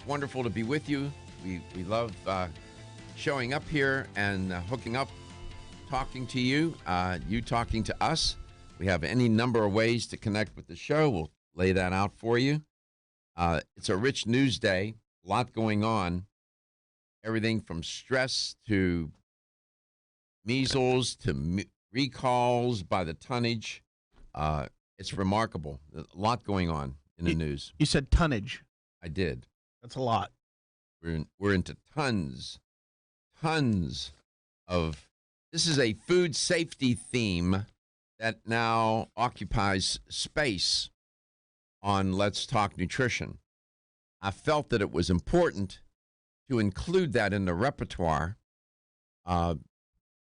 It's wonderful to be with you. We love showing up here and hooking up, talking to you, you talking to us. We have any number of ways to connect with the show. We'll lay that out for you. It's a rich news day, a lot going on. Everything from stress to measles to recalls by the tonnage. It's remarkable. A lot going on in the news. You said tonnage. I did. That's a lot. We're into tons of. This is a food safety theme that now occupies space on Let's Talk Nutrition. I felt that it was important to include that in the repertoire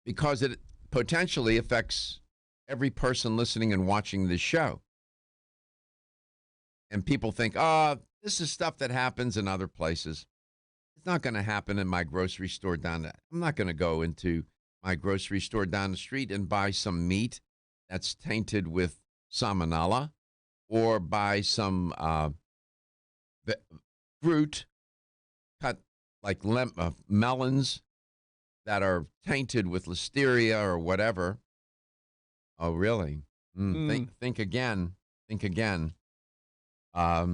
because it potentially affects every person listening and watching this show. And people think, this is stuff that happens in other places. It's not going to happen in my grocery store I'm not going to go into my grocery store down the street and buy some meat that's tainted with salmonella or buy some fruit cut like melons that are tainted with listeria or whatever. Oh, really? Think again. Think again. I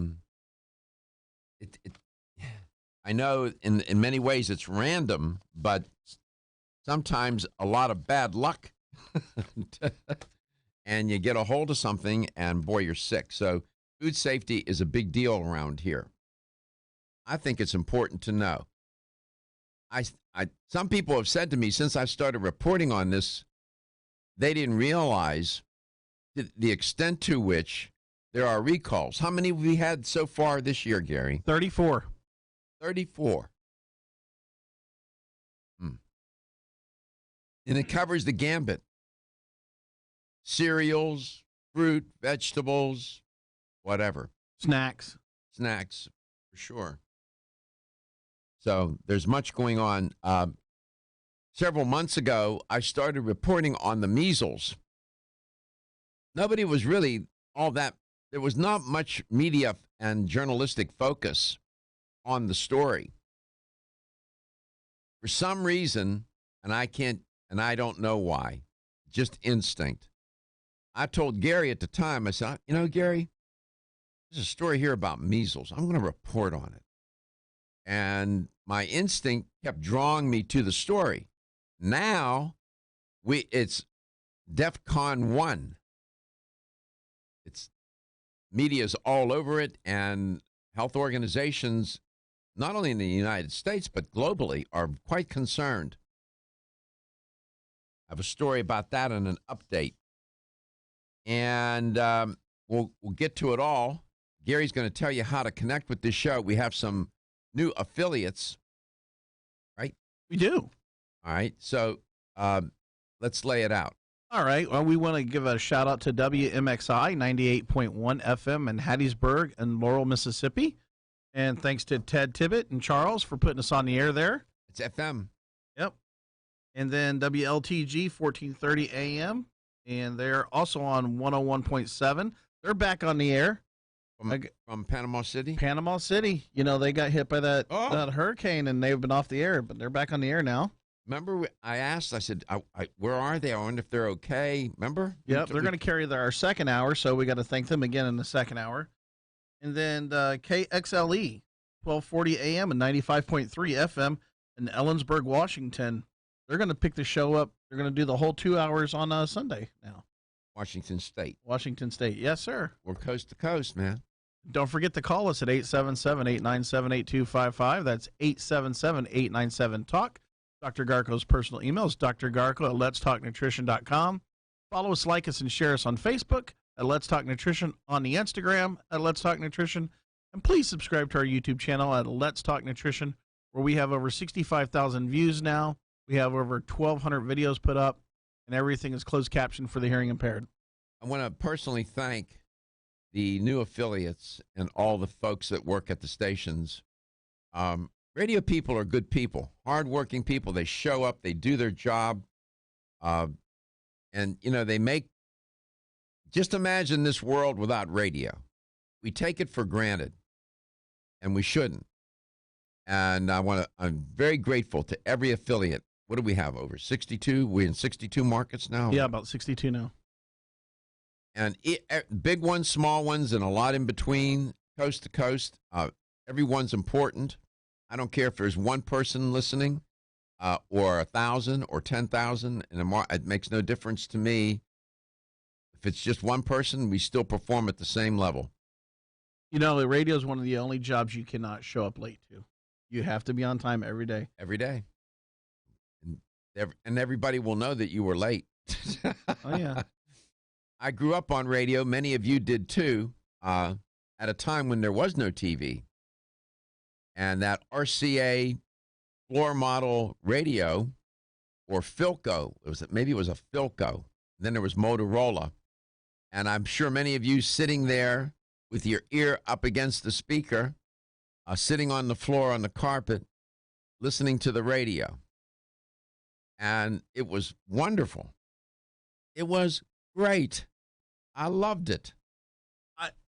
know in many ways it's random, but sometimes a lot of bad luck and you get a hold of something and boy, you're sick. So food safety is a big deal around here. I think it's important to know. Some people have said to me since I started reporting on this, they didn't realize the extent to which there are recalls. How many have we had so far this year, Gary? 34. 34. And it covers the gambit. Cereals, fruit, vegetables, whatever. Snacks, for sure. So there's much going on. Several months ago, I started reporting on the measles. Nobody was really all that. There was not much media and journalistic focus on the story. For some reason, and I don't know why, just instinct. I told Gary at the time, I said, Gary, there's a story here about measles. I'm going to report on it. And my instinct kept drawing me to the story. Now, it's DEFCON 1. It's media's all over it, and health organizations, not only in the United States, but globally, are quite concerned. I have a story about that and an update. And we'll get to it all. Gary's going to tell you how to connect with this show. We have some new affiliates, right? We do. All right. So let's lay it out. All right. Well, we want to give a shout out to WMXI 98.1 FM in Hattiesburg and Laurel, Mississippi. And thanks to Ted Tibbett and Charles for putting us on the air there. It's FM. Yep. And then WLTG 1430 AM. And they're also on 101.7. They're back on the air. From Panama City? Panama City. They got hit by that hurricane, and they've been off the air, but they're back on the air now. Remember, I asked, I said, where are they? I wonder if they're okay. Remember? Yep, they're going to carry our second hour, so we got to thank them again in the second hour. And then KXLE, 1240 AM and 95.3 FM in Ellensburg, Washington. They're going to pick the show up. They're going to do the whole 2 hours on Sunday now. Washington State. Yes, sir. We're coast to coast, man. Don't forget to call us at 877-897-8255. That's 877-897-TALK. Dr. Garko's personal email is drgarko@letstalknutrition.com. Follow us, like us, and share us on Facebook at Let's Talk Nutrition, on the Instagram at Let's Talk Nutrition. And please subscribe to our YouTube channel at Let's Talk Nutrition, where we have over 65,000 views now. We have over 1,200 videos put up, and everything is closed captioned for the hearing impaired. I want to personally thank the new affiliates and all the folks that work at the stations. Radio people are good people, hardworking people. They show up, they do their job, and they make. Just imagine this world without radio. We take it for granted, and we shouldn't. And I'm very grateful to every affiliate. What do we have? Over 62? We're in 62 markets now? Yeah, about 62 now. And big ones, small ones, and a lot in between, coast to coast. Everyone's important. I don't care if there's one person listening or 1,000 or 10,000. It makes no difference to me. If it's just one person, we still perform at the same level. You know, the radio is one of the only jobs you cannot show up late to. You have to be on time every day. Every day. And everybody will know that you were late. Oh, yeah. I grew up on radio. Many of you did too, at a time when there was no TV. And that RCA floor model radio, or Philco, maybe it was a Philco. And then there was Motorola. And I'm sure many of you sitting there with your ear up against the speaker, sitting on the floor on the carpet, listening to the radio. And it was wonderful. It was great. I loved it.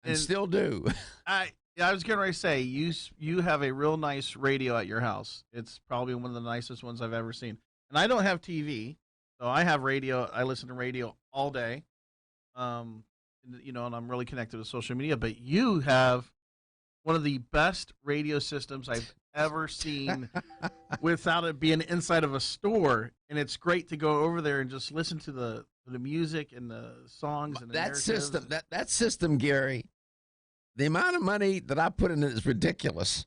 And still do. I was getting ready to say, you have a real nice radio at your house. It's probably one of the nicest ones I've ever seen. And I don't have TV, so I have radio. I listen to radio all day. You know, and I'm really connected to social media. But you have one of the best radio systems I've ever seen without it being inside of a store. And it's great to go over there and just listen to the music and the songs and the that narratives. that system, Gary. The amount of money that I put in it is ridiculous.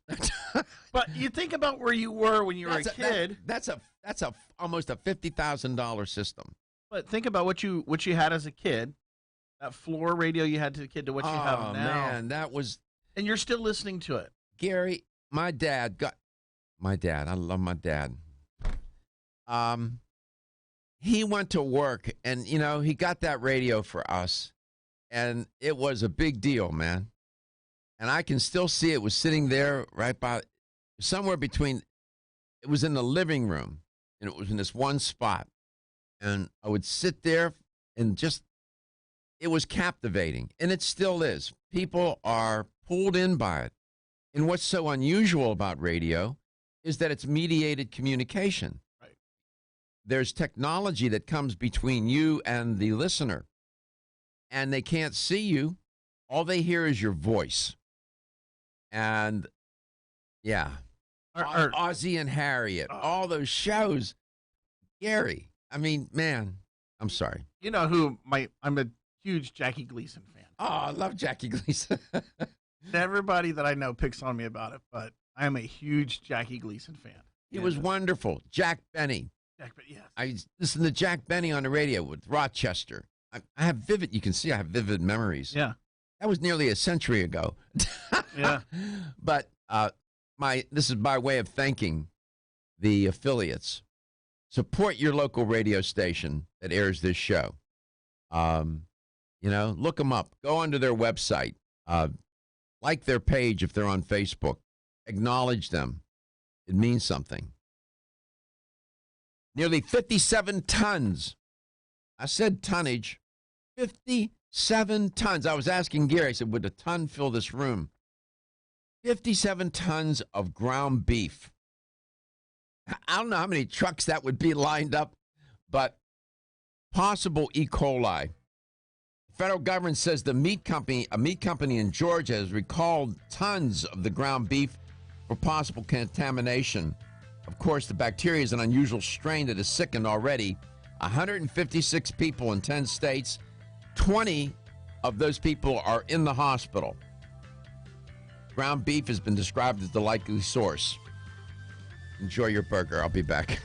But you think about where you were when you were a kid. That's almost a $50,000 system. But think about what you had as a kid. That floor radio you had as a kid to what you have now. Oh man, that was. And you're still listening to it. Gary, my dad. I love my dad. He went to work, and you know he got that radio for us, and it was a big deal, man. And I can still see it was sitting there right by, somewhere between. It was in the living room, and it was in this one spot, and I would sit there and just. It was captivating, and it still is. People are pulled in by it. And what's so unusual about radio is that it's mediated communication. Right. There's technology that comes between you and the listener, and they can't see you. All they hear is your voice. And, yeah, Ozzie and Harriet, all those shows. Gary, I mean, man, I'm sorry. You know who I'm a huge Jackie Gleason fan. Oh, I love Jackie Gleason. Everybody that I know picks on me about it, but I am a huge Jackie Gleason fan. He was wonderful. Jack Benny. Yes. I listened to Jack Benny on the radio with Rochester. I have vivid, you can see I have vivid memories. Yeah. That was nearly a century ago. Yeah. But this is by way of thanking the affiliates. Support your local radio station that airs this show. You know, look them up. Go onto their website. Like their page if they're on Facebook. Acknowledge them. It means something. Nearly 57 tons. I said tonnage. 57 tons. I was asking Gary, I said, would a ton fill this room? 57 tons of ground beef. I don't know how many trucks that would be lined up, but possible E. coli. The federal government says a meat company in Georgia has recalled tons of the ground beef for possible contamination. Of course, the bacteria is an unusual strain that has sickened already 156 people in 10 states. 20 of those people are in the hospital. Ground beef has been described as the likely source. Enjoy your burger. I'll be back.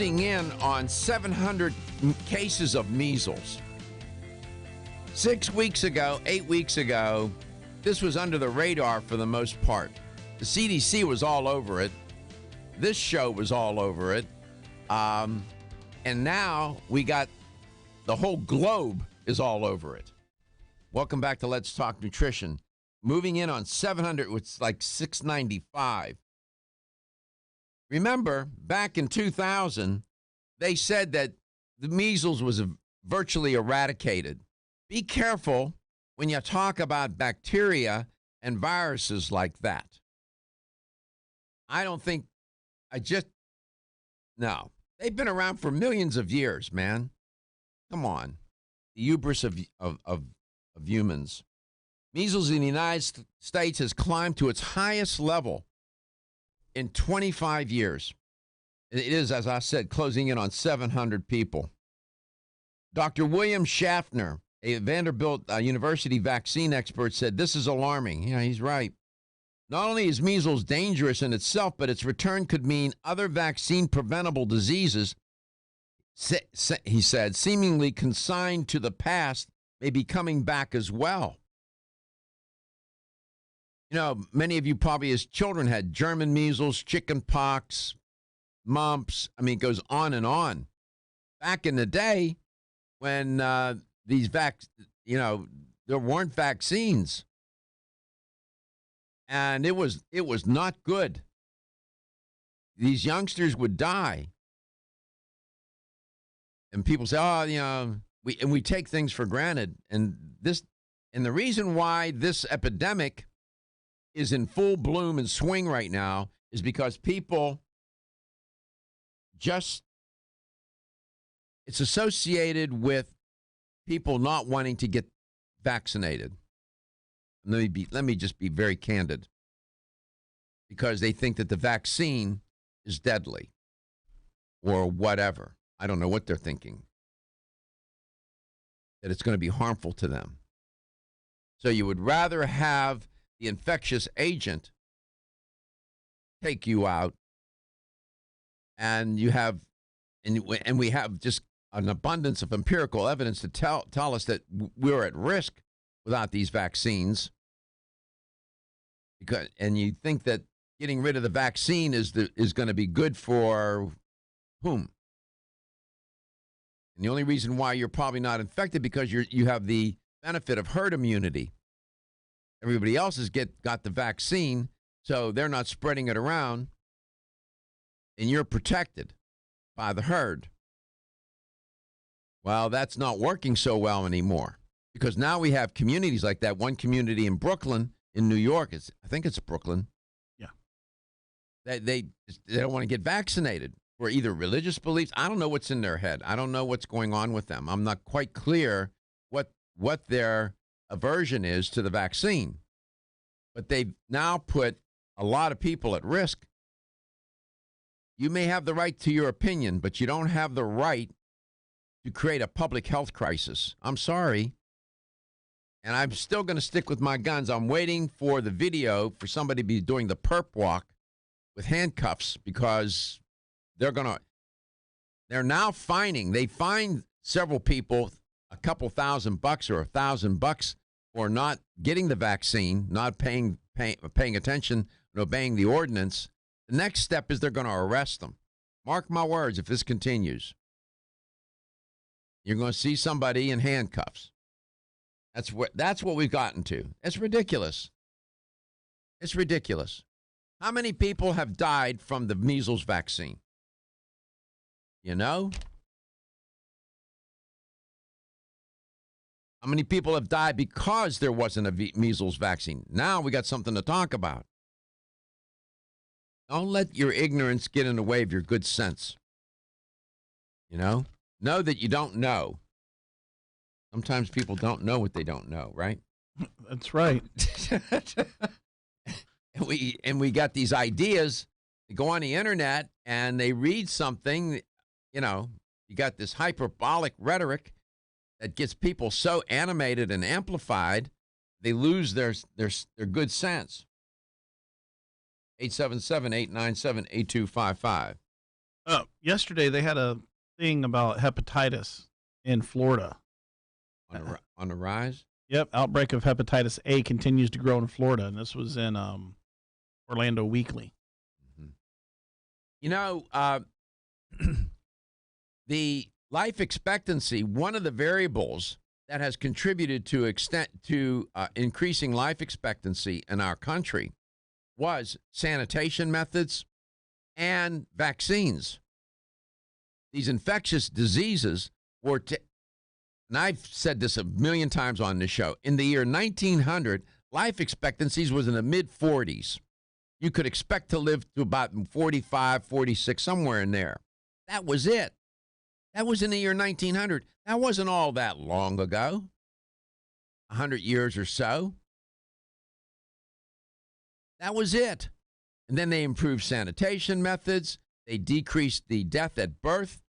closing in on 700 cases of measles. 6 weeks ago, 8 weeks ago, this was under the radar for the most part. The CDC was all over it. This show was all over it. And now we got the whole globe is all over it. Welcome back to Let's Talk Nutrition. Moving in on 700, it's like 695. Remember, back in 2000, they said that the measles was virtually eradicated. Be careful when you talk about bacteria and viruses like that. No. They've been around for millions of years, man. Come on. The hubris of humans. Measles in the United States has climbed to its highest level in 25 years. It is, as I said, closing in on 700 people. Dr. William Schaffner, a Vanderbilt University vaccine expert, said this is alarming. Yeah, he's right. Not only is measles dangerous in itself, but its return could mean other vaccine-preventable diseases, he said, seemingly consigned to the past, may be coming back as well. You know, many of you probably as children had German measles, chicken pox, mumps. I mean, it goes on and on. Back in the day when there weren't vaccines. And it was not good. These youngsters would die. And people say, we take things for granted. And the reason why this epidemic is in full bloom and swing right now is because people it's associated with people not wanting to get vaccinated. Let me just be very candid. Because they think that the vaccine is deadly or whatever. I don't know what they're thinking. That it's going to be harmful to them. So you would rather have the infectious agent take you out, and we have just an abundance of empirical evidence to tell us that we're at risk without these vaccines. And you think that getting rid of the vaccine is going to be good for whom? And the only reason why you're probably not infected because you have the benefit of herd immunity. Everybody else has got the vaccine, so they're not spreading it around, and you're protected by the herd. Well, that's not working so well anymore because now we have communities like that. One community in Brooklyn, in New York, I think it's Brooklyn. Yeah. They don't want to get vaccinated for either religious beliefs. I don't know what's in their head. I don't know what's going on with them. I'm not quite clear what their aversion is to the vaccine. But they've now put a lot of people at risk. You may have the right to your opinion, but you don't have the right to create a public health crisis. I'm sorry. And I'm still going to stick with my guns. I'm waiting for the video for somebody to be doing the perp walk with handcuffs because they're now fining. They fined several people a couple $1,000 or $1,000 for not getting the vaccine, not paying attention and obeying the ordinance. The next step is they're going to arrest them. Mark my words, if this continues, you're going to see somebody in handcuffs. That's what we've gotten to. It's ridiculous. It's ridiculous. How many people have died from the measles vaccine? You know? How many people have died because there wasn't a measles vaccine? Now we got something to talk about. Don't let your ignorance get in the way of your good sense. You know? Know that you don't know. Sometimes people don't know what they don't know, right? That's right. and we got these ideas. They go on the internet and they read something, you got this hyperbolic rhetoric that gets people so animated and amplified, they lose their good sense. 877-897-8255. Yesterday they had a thing about hepatitis in Florida. On the rise? Yep, outbreak of hepatitis A continues to grow in Florida, and this was in Orlando Weekly. Mm-hmm. You know, the life expectancy, one of the variables that has contributed to increasing life expectancy in our country was sanitation methods and vaccines. These infectious diseases were, and I've said this a million times on this show, in the year 1900, life expectancies was in the mid-40s. You could expect to live to about 45, 46, somewhere in there. That was it. That was in the year 1900. That wasn't all that long ago, 100 years or so. That was it. And then they improved sanitation methods. They decreased the death at birth.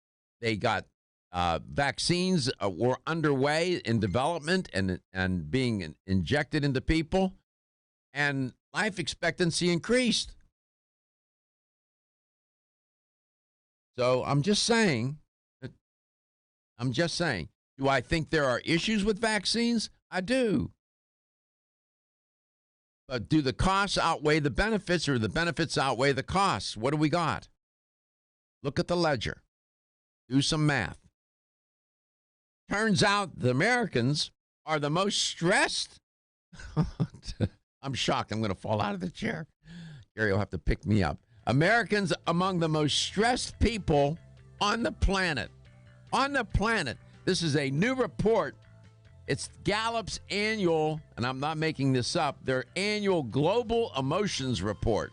They got vaccines were underway in development and being injected into people. And life expectancy increased. So I'm just saying, do I think there are issues with vaccines? I do. But do the costs outweigh the benefits, or the benefits outweigh the costs? What do we got? Look at the ledger. Do some math. Turns out the Americans are the most stressed. I'm shocked. I'm going to fall out of the chair. Gary will have to pick me up. Americans among the most stressed people on the planet. On the planet. This is a new report. It's Gallup's annual, and I'm not making this up, their annual global emotions report.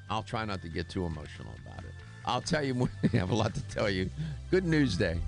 I'll try not to get too emotional about it. I'll tell you more. I have a lot to tell you. Good news day.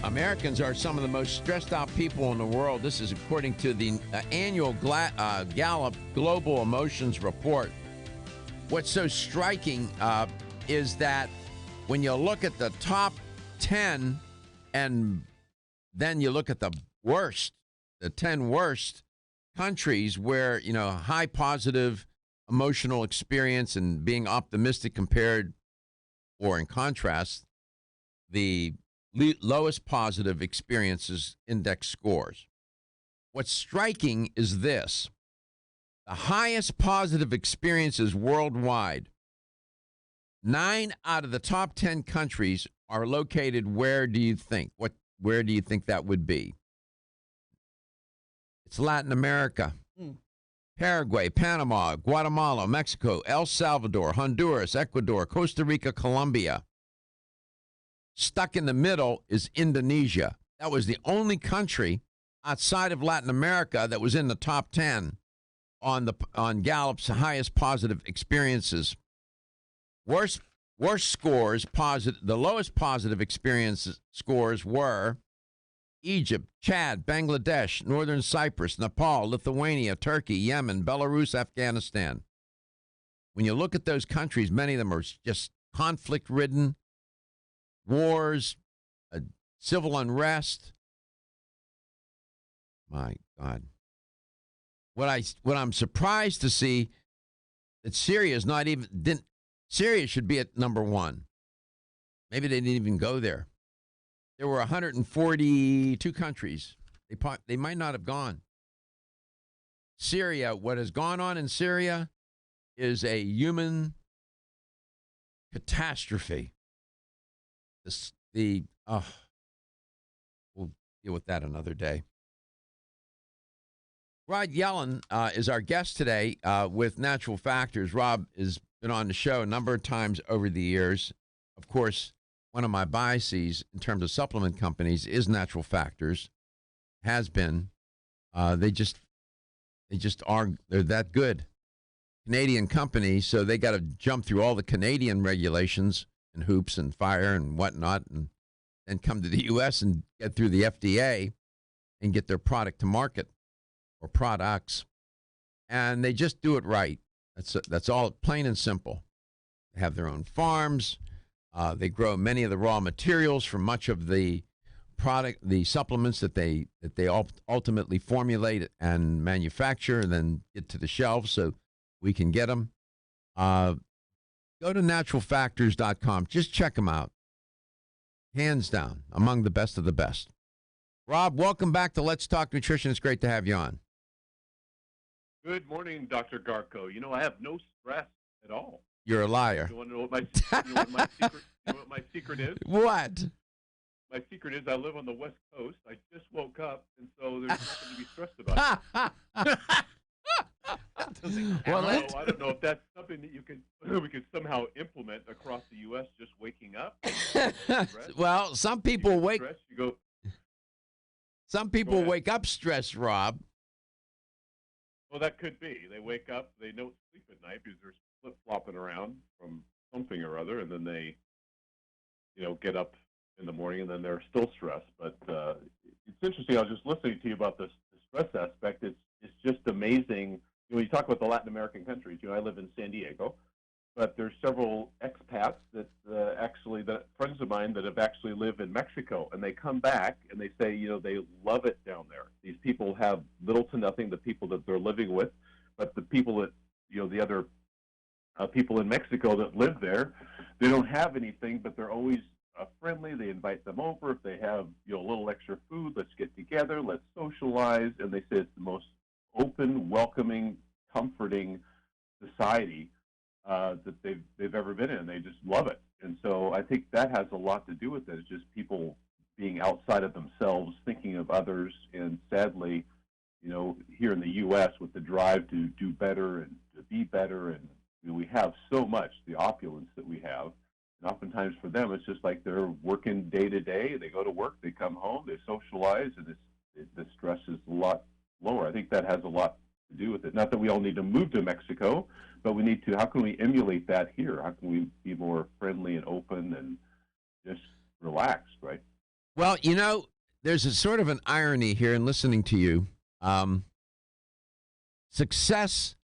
Americans are some of the most stressed out people in the world. This is according to the annual Gallup Global Emotions Report. What's so striking is that when you look at the top 10 and then you look at the 10 worst countries where, high positive emotional experience and being optimistic compared or in contrast, the lowest positive experiences index scores. What's striking is this. The highest positive experiences worldwide, 9 out of the top 10 countries are located where do you think? Where do you think that would be? It's Latin America. Paraguay, Panama, Guatemala, Mexico, El Salvador, Honduras, Ecuador, Costa Rica, Colombia. Stuck in the middle is Indonesia. That was the only country outside of Latin America that was in the top 10 on Gallup's highest positive experiences. Worst scores, the lowest positive experience scores were Egypt, Chad, Bangladesh, Northern Cyprus, Nepal, Lithuania, Turkey, Yemen, Belarus, Afghanistan. When you look at those countries, many of them are just conflict-ridden, wars, civil unrest. My God. What I'm surprised to see that Syria is not even Syria should be at number 1. Maybe they didn't even go there. There were 142 countries. They might not have gone. Syria, what has gone on in Syria is a human catastrophe. We'll deal with that another day. Rod Yellen is our guest today with Natural Factors. Rob has been on the show a number of times over the years. Of course, one of my biases in terms of supplement companies is Natural Factors. Has been. They just are. They're that good. Canadian company, so they got to jump through all the Canadian regulations and hoops and fire and whatnot, and then come to the U.S. and get through the FDA and get their product to market or products, and they just do it right. That's all, plain and simple. They have their own farms. They grow many of the raw materials for much of the product, the supplements that they ultimately formulate and manufacture, and then get to the shelves so we can get them. Go to naturalfactors.com. Just check them out. Hands down, among the best of the best. Rob, welcome back to Let's Talk Nutrition. It's great to have you on. Good morning, Dr. Garko. I have no stress at all. You're a liar. You want to know what my secret is? What? My secret is I live on the West Coast. I just woke up, and so there's nothing to be stressed about. I don't know if that's something that we could somehow implement across the U.S. Just waking up. Well, some people wake. Stress, Some people wake up stressed, Rob. Well, that could be. They wake up, they don't sleep at night because they're flip-flopping around from something or other, and then they, get up in the morning, and then they're still stressed. But it's interesting. I was just listening to you about the stress aspect. It's just amazing. When you talk about the Latin American countries, I live in San Diego, but there's several expats that friends of mine that have actually lived in Mexico, and they come back and they say, they love it down there. These people have little to nothing, the people that they're living with, but the people that, the other people in Mexico that live there, they don't have anything, but they're always friendly. They invite them over. If they have, a little extra food, let's get together, let's socialize, and they say it's the most open, welcoming, comforting society that they've ever been in. They just love it. And so I think that has a lot to do with it. It's just people being outside of themselves, thinking of others. And sadly, here in the U.S. with the drive to do better and to be better, and we have so much, the opulence that we have. And oftentimes for them, it's just like they're working day to day. They go to work, they come home, they socialize, and the stress is a lot lower. I think that has a lot to do with it. Not that we all need to move to Mexico, but we need to, how can we emulate that here? How can we be more friendly and open and just relaxed, right? Well, there's a sort of an irony here in listening to you. Success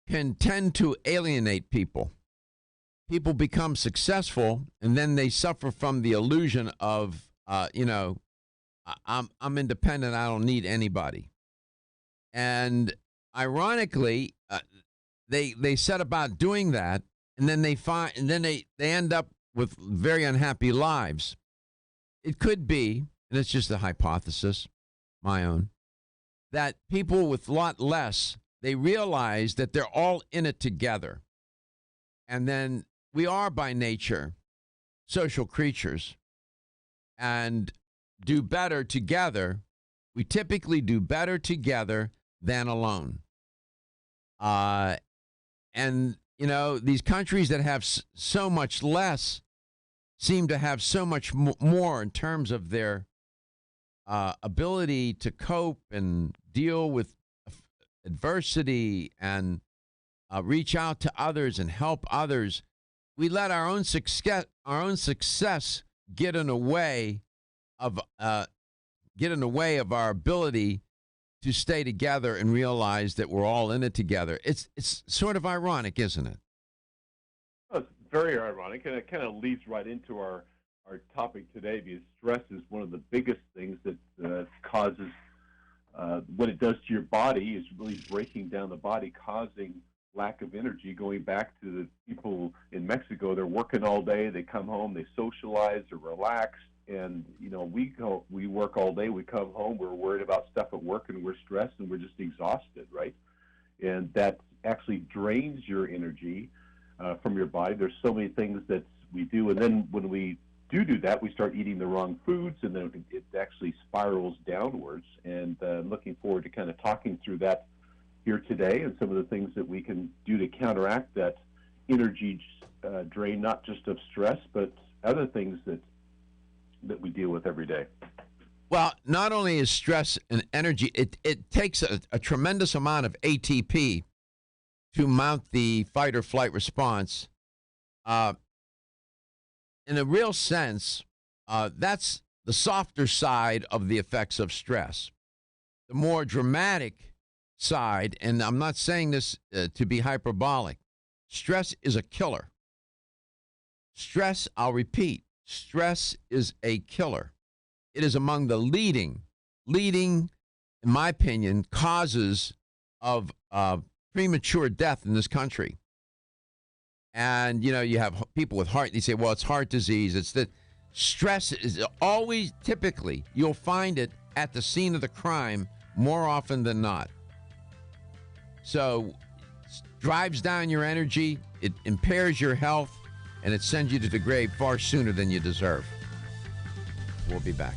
can tend to alienate people. People become successful, and then they suffer from the illusion of, I'm independent. I don't need anybody. And ironically, they set about doing that, and then they end up with very unhappy lives. It could be, and it's just a hypothesis, my own, that people with a lot less, they realize that they're all in it together. And then we are by nature social creatures and do better together. We typically do better together than alone. And, these countries that have so much less seem to have so much more in terms of their ability to cope and deal with adversity and reach out to others and help others. We let our own success get in the way of our ability to stay together and realize that we're all in it together. It's sort of ironic, isn't it? Well, it's very ironic, and it kind of leads right into our topic today, because stress is one of the biggest things that causes what it does to your body is really breaking down the body, causing lack of energy. Going back to the people in Mexico, they're working all day, they come home, they socialize, they're relaxed, and we work all day, we come home, we're worried about stuff at work, and we're stressed, and we're just exhausted, right? And that actually drains your energy from your body. There's so many things that we do, and then when we do that, we start eating the wrong foods, and then it actually spirals downwards. And looking forward to kind of talking through that here today, and some of the things that we can do to counteract that energy drain, not just of stress, but other things that we deal with every day. Well, not only is stress and energy, it takes a tremendous amount of ATP to mount the fight or flight response. In a real sense, that's the softer side of the effects of stress. The more dramatic side, and I'm not saying this to be hyperbolic, stress is a killer. Stress, I'll repeat, stress is a killer. It is among the leading, in my opinion, causes of premature death in this country. And, you have people with heart, they say, well, it's heart disease. It's that stress is always, typically, you'll find it at the scene of the crime more often than not. So, it drives down your energy, it impairs your health, and it sends you to the grave far sooner than you deserve. We'll be back.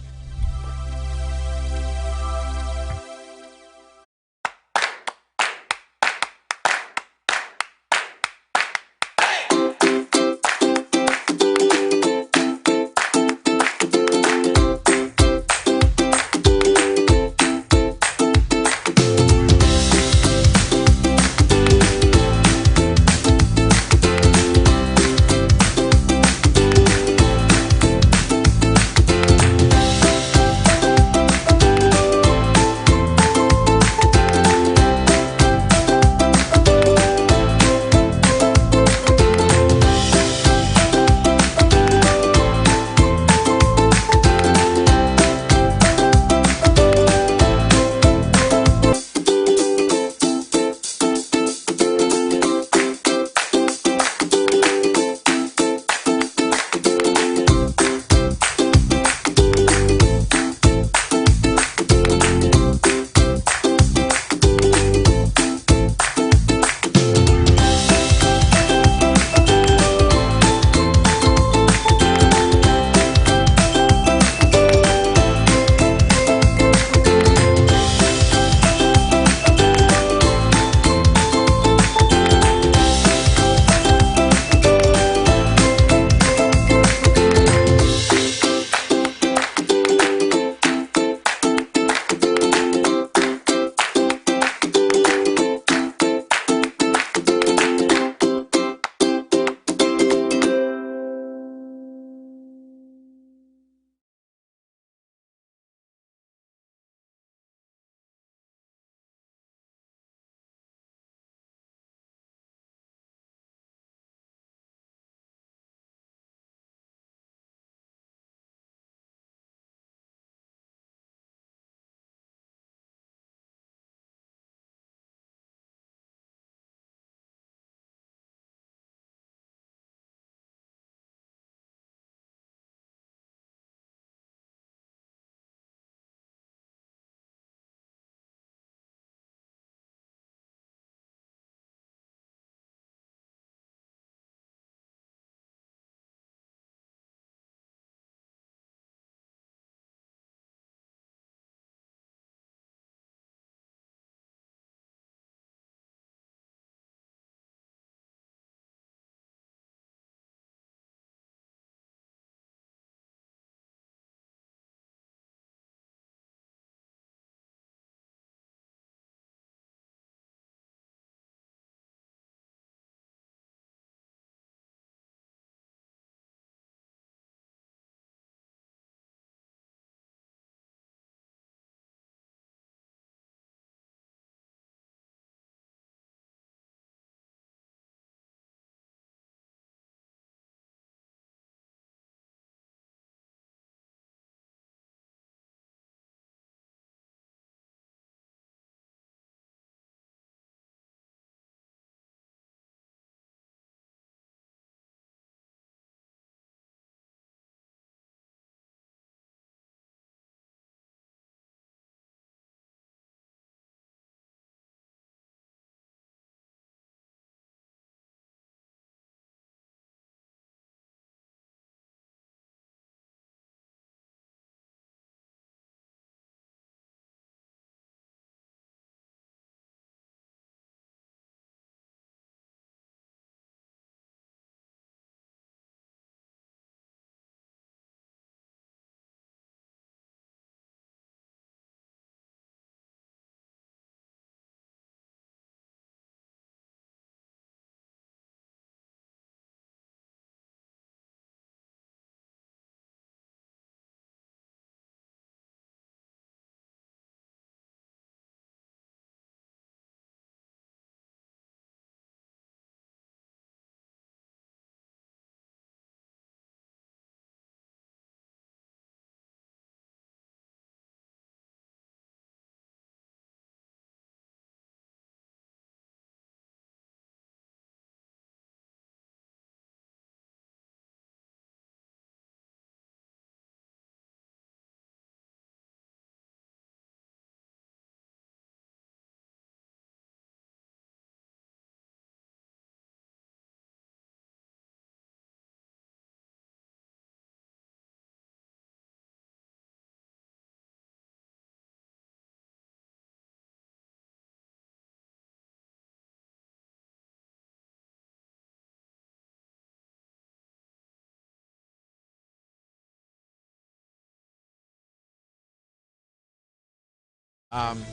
Um,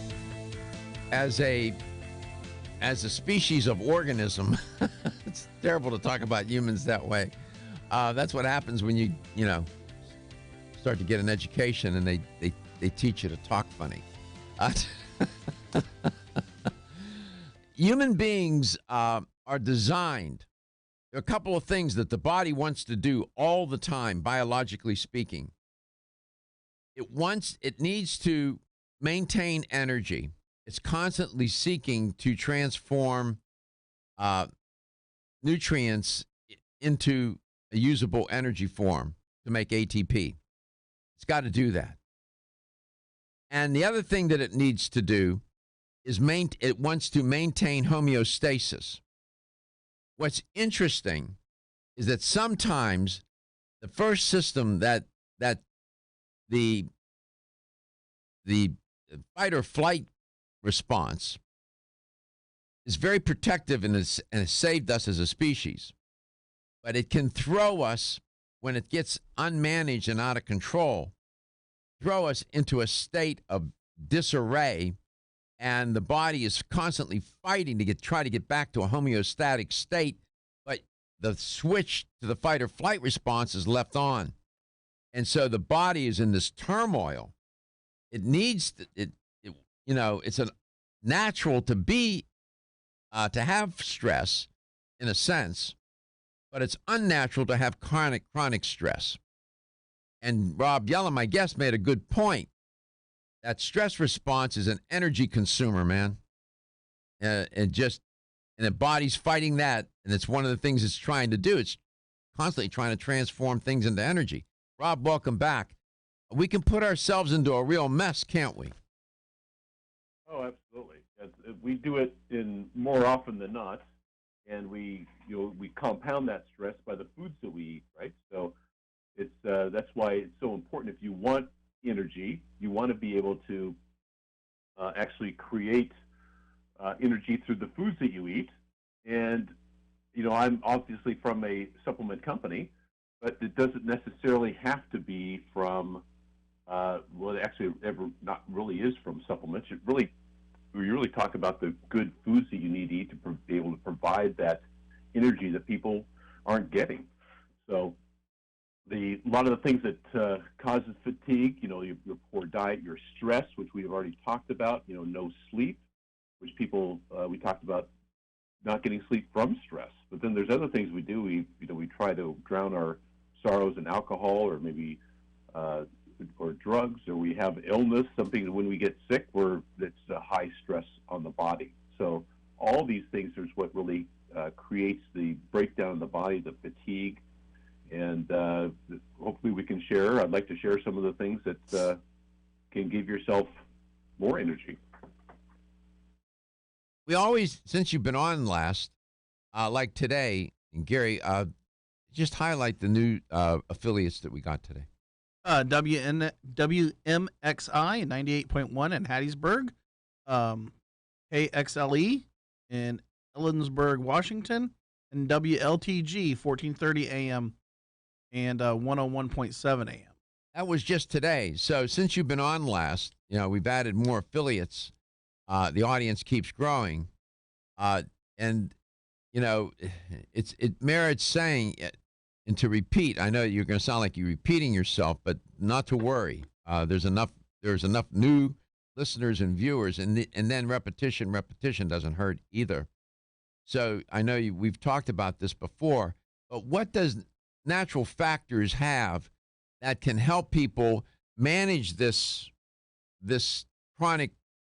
as a species of organism, it's terrible to talk about humans that way. That's what happens when you start to get an education and they teach you to talk funny. Uh, Human beings are designed. There are a couple of things that the body wants to do all the time, biologically speaking. It needs to maintain energy. It's constantly seeking to transform nutrients into a usable energy form to make ATP. It's got to do that. And the other thing that it needs to do is it wants to maintain homeostasis. What's interesting is that sometimes the first system that the fight or flight response is very protective and has saved us as a species. But it can throw us, when it gets unmanaged and out of control, throw us into a state of disarray, and the body is constantly fighting to try to get back to a homeostatic state, but the switch to the fight or flight response is left on. And so the body is in this turmoil. It needs it's a natural to be to have stress in a sense, but it's unnatural to have chronic stress. And Rob Yellum, my guest, made a good point. That stress response is an energy consumer, man. And the body's fighting that, and it's one of the things it's trying to do. It's constantly trying to transform things into energy. Rob, welcome back. We can put ourselves into a real mess, can't we? Oh, absolutely. We do it in more often than not, and we compound that stress by the foods that we eat, right? So that's why it's so important. If you want energy, you want to be able to actually create energy through the foods that you eat. And I'm obviously from a supplement company, but it doesn't necessarily have to be from it actually ever not really is from supplements. We really talk about the good foods that you need to eat to be able to provide that energy that people aren't getting. So a lot of the things that causes fatigue, your poor diet, your stress, which we've already talked about, no sleep, which people, we talked about not getting sleep from stress. But then there's other things we do. We try to drown our sorrows in alcohol, or maybe or drugs, or we have illness, something that when we get sick, it's a high stress on the body. So all these things is what really creates the breakdown in the body, the fatigue, and hopefully we can share. I'd like to share some of the things that can give yourself more energy. We always, since you've been on last, like today, and Gary, just highlight the new affiliates that we got today. WMXI 98.1 in Hattiesburg, KXLE in Ellensburg, Washington, and WLTG 1430 AM and 101.7 AM. That was just today. So since you've been on last, we've added more affiliates. The audience keeps growing, and it merits saying. And to repeat, I know you're going to sound like you're repeating yourself, but not to worry. There's enough new listeners and viewers, and then repetition doesn't hurt either. So I know we've talked about this before, but what does natural factors have that can help people manage this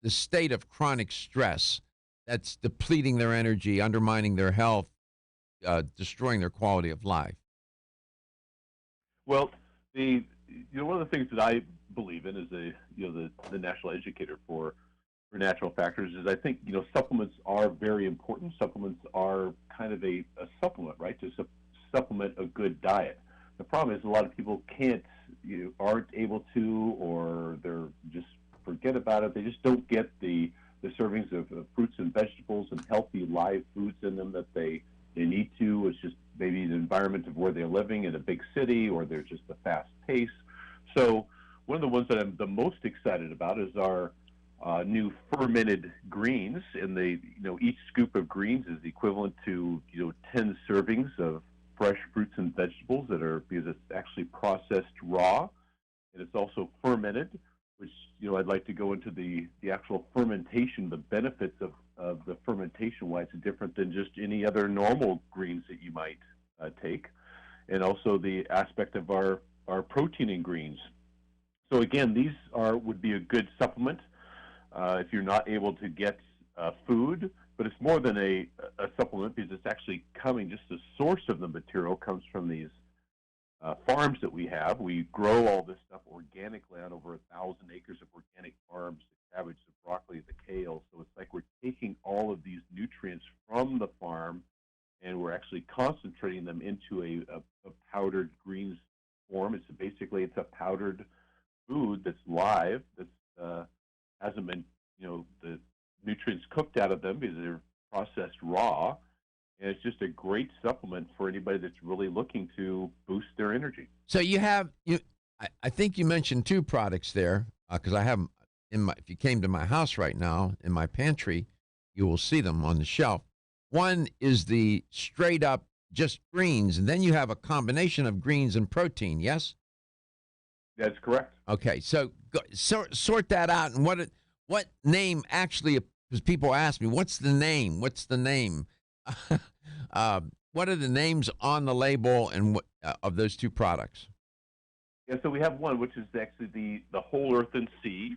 state of chronic stress that's depleting their energy, undermining their health, destroying their quality of life? Well, one of the things that I believe in as the national educator for natural factors is I think supplements are very important. Supplements are kind of a supplement, right, to supplement a good diet. The problem is a lot of people aren't able to, or they're just forget about it. They just don't get the servings of fruits and vegetables and healthy live foods in them that they need to. It's just maybe the environment of where they're living in a big city, or there's just a fast pace. So one of the ones that I'm the most excited about is our new fermented greens, and each scoop of greens is equivalent to 10 servings of fresh fruits and vegetables because it's actually processed raw, and it's also fermented, which I'd like to go into the actual fermentation, the benefits of the fermentation, why it's different than just any other normal greens that you might take, and also the aspect of our protein in greens. So again, these would be a good supplement if you're not able to get food, but it's more than a supplement because it's actually coming, just the source of the material comes from these farms that we have. We grow all this stuff organically on over 1,000 acres of organic farms, the cabbage, the broccoli, the kale. So it's like we're taking all of these nutrients from the farm and we're actually concentrating them into a powdered greens form. It's a powdered food that's live, that hasn't been, the nutrients cooked out of them because they're processed raw. And it's just a great supplement for anybody that's really looking to boost their energy. So I think you mentioned two products there because I have them if you came to my house right now in my pantry, you will see them on the shelf. One is the straight up just greens, and then you have a combination of greens and protein. Yes, that's correct. Okay, so sort that out, and what name actually? Because people ask me, what's the name? What's the name? What are the names on the label and of those two products? Yeah, so we have one which is actually the Whole Earth and Sea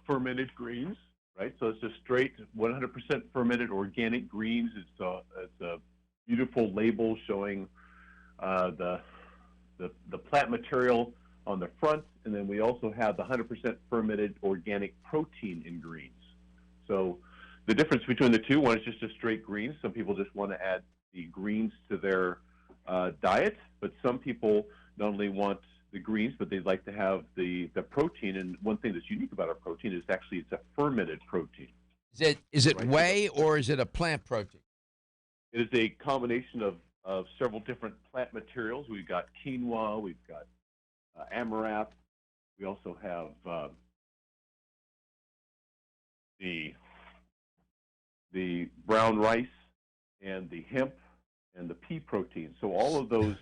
fermented greens, right? So it's just straight 100% fermented organic greens. It's a beautiful label showing the plant material on the front, and then we also have the 100% fermented organic protein in greens. So the difference between the two, one is just a straight greens. Some people just want to add the greens to their diet, but some people not only want the greens, but they'd like to have the protein. And one thing that's unique about our protein is actually it's a fermented protein. Is it whey or is it a plant protein? It is a combination of several different plant materials. We've got quinoa, we've got amaranth. We also have the brown rice and the hemp and the pea protein. So all of those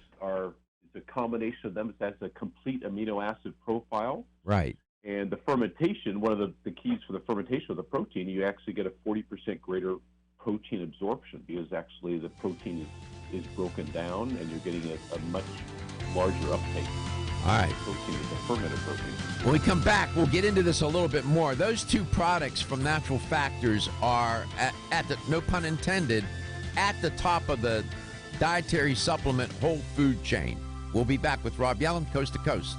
it's a combination of them. It has a complete amino acid profile. Right. And the fermentation, one of the keys for the fermentation of the protein, you actually get a 40% greater protein absorption because actually the protein is broken down and you're getting a much larger uptake. All right. Protein is a fermented protein. When we come back, we'll get into this a little bit more. Those two products from Natural Factors are, at the, no pun intended, at the top of the dietary supplement whole food chain. We'll be back with Rob Yellin, Coast to Coast.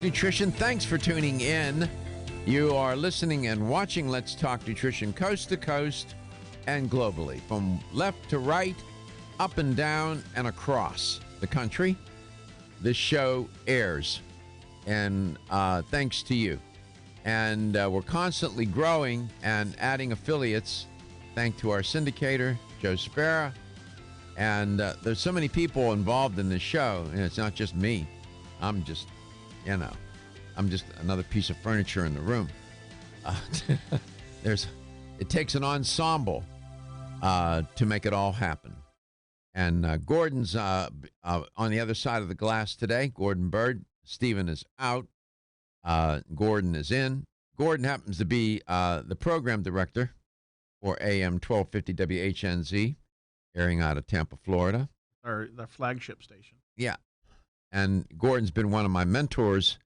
Nutrition, thanks for tuning in. You are listening and watching Let's Talk Nutrition coast to coast and globally, from left to right, up and down, and across the country. This show airs, and thanks to you. And we're constantly growing and adding affiliates, thanks to our syndicator, Joe Spera. And there's so many people involved in this show, and it's not just me. I'm just another piece of furniture in the room. It takes an ensemble to make it all happen. And Gordon's on the other side of the glass today. Gordon Bird. Stephen is out. Gordon is in. Gordon happens to be the program director for AM 1250 WHNZ, airing out of Tampa, Florida. The flagship station. Yeah. And Gordon's been one of my mentors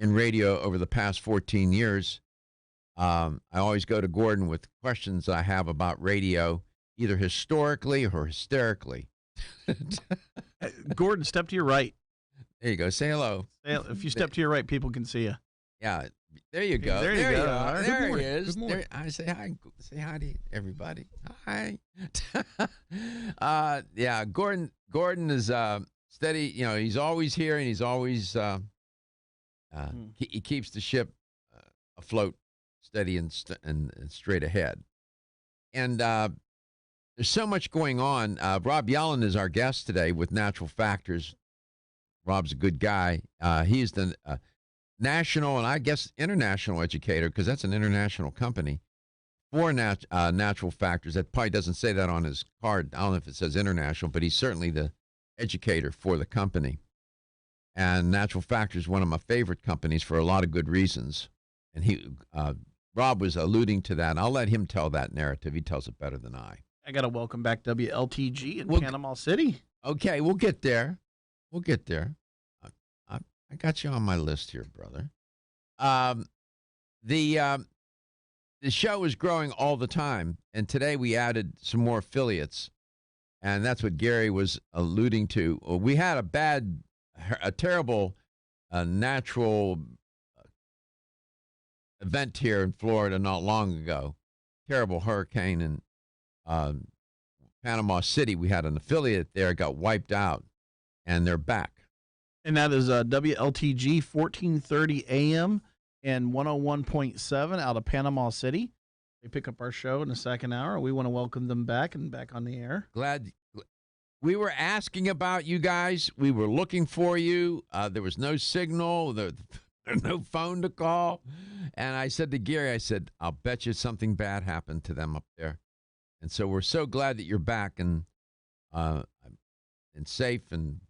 in radio over the past 14 years. I always go to Gordon with questions I have about radio, either historically or hysterically. Gordon, step to your right. There you go. Say hello. If you step to your right, people can see you. Yeah. There you go. There you go. Are. There he is. Good morning. There, I say hi. Say hi to everybody. Hi. Yeah. Gordon is steady. You know, he's always here, and he's always he keeps the ship afloat, steady and straight ahead. And there's so much going on. Rob Yellen is our guest today with Natural Factors. Rob's a good guy. He's the national and I guess international educator, because that's an international company, for Natural Factors. That probably doesn't say that on his card. I don't know if it says international, but he's certainly the educator for the company. And Natural Factors is one of my favorite companies for a lot of good reasons. And Rob was alluding to that. I'll let him tell that narrative. He tells it better than I. I got to welcome back WLTG in Panama City. Okay, we'll get there. We'll get there. I got you on my list here, brother. The show is growing all the time, and today we added some more affiliates, and that's what Gary was alluding to. We had a terrible natural event here in Florida not long ago. Terrible hurricane in Panama City. We had an affiliate there, got wiped out, and they're back. And that is WLTG 1430 AM and 101.7 out of Panama City. They pick up our show in the second hour. We want to welcome them back and back on the air. Glad. We were asking about you guys. We were looking for you. There was no signal. There was no phone to call. And I said to Gary, I said, I'll bet you something bad happened to them up there. And so we're so glad that you're back and safe, and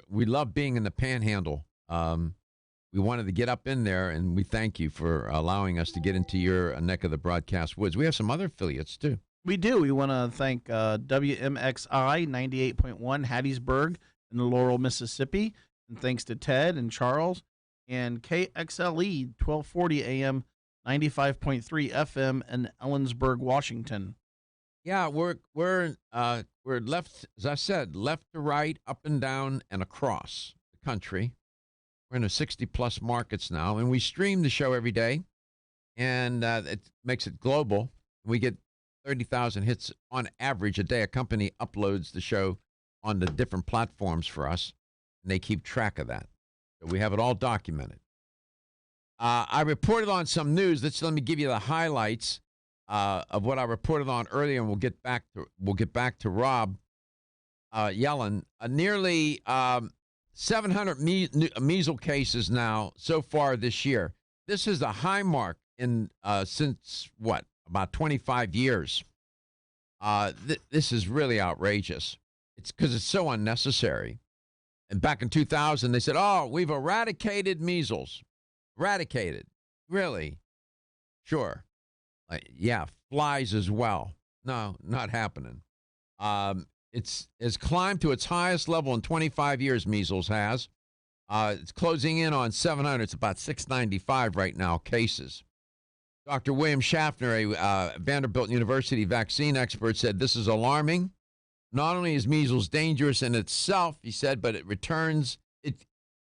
we love being in the Panhandle. We wanted to get up in there, and we thank you for allowing us to get into your neck of the broadcast woods. We have some other affiliates too. We do. We want to thank WMXI 98.1 Hattiesburg in Laurel, Mississippi, and thanks to Ted and Charles, and KXLE 1240 AM 95.3 FM in Ellensburg, Washington. Yeah, we're left, as I said, left to right, up and down, and across the country. We're in a 60-plus markets now, and we stream the show every day, and it makes it global. We get 30,000 hits on average a day. A company uploads the show on the different platforms for us, and they keep track of that. So we have it all documented. I reported on some news. Let me give you the highlights of what I reported on earlier, and we'll get back to Rob Yellen. Nearly 700 measles cases now so far this year. This is a high mark in since about 25 years. This is really outrageous. It's because it's so unnecessary. And back in 2000, they said, "Oh, we've eradicated measles." Eradicated, really? Sure. Yeah, flies as well. No, not happening. It's climbed to its highest level in 25 years, measles has. It's closing in on 700. It's about 695 right now, cases. Dr. William Schaffner, a Vanderbilt University vaccine expert, said this is alarming. Not only is measles dangerous in itself, he said, but it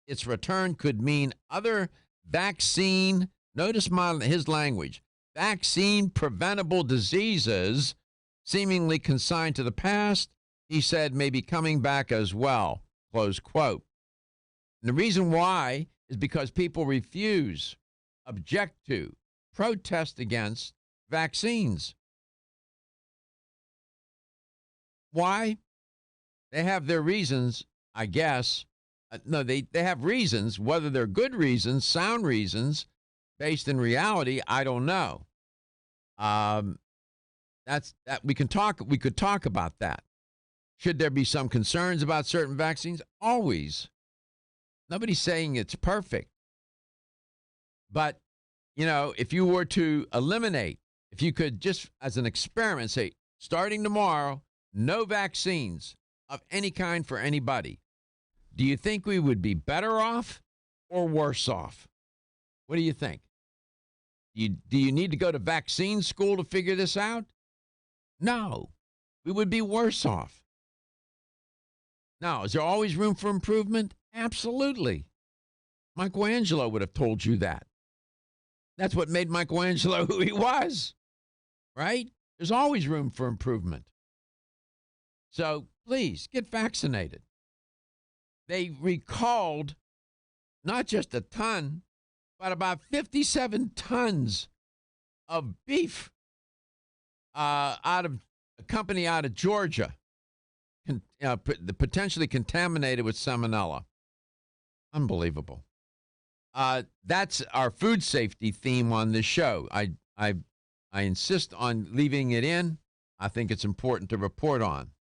its return could mean other vaccine, notice his language, vaccine preventable diseases seemingly consigned to the past, he said, may be coming back as well, close quote. And the reason why is because people refuse, object to, protest against vaccines. Why? They have their reasons, I guess. No, they have reasons. Whether they're good reasons, sound reasons, based in reality, I don't know. That's that we could talk about that. Should there be some concerns about certain vaccines? Always. Nobody's saying it's perfect. But, if you were to eliminate, if you could just as an experiment say, starting tomorrow, no vaccines of any kind for anybody, do you think we would be better off or worse off? What do you think? Do you need to go to vaccine school to figure this out? No, we would be worse off. Now, is there always room for improvement? Absolutely. Michelangelo would have told you that. That's what made Michelangelo who he was, right? There's always room for improvement. So please get vaccinated. They recalled not just a ton, but about 57 tons of beef out of a company out of Georgia, potentially contaminated with salmonella. Unbelievable. That's our food safety theme on this show. I insist on leaving it in. I think it's important to report on.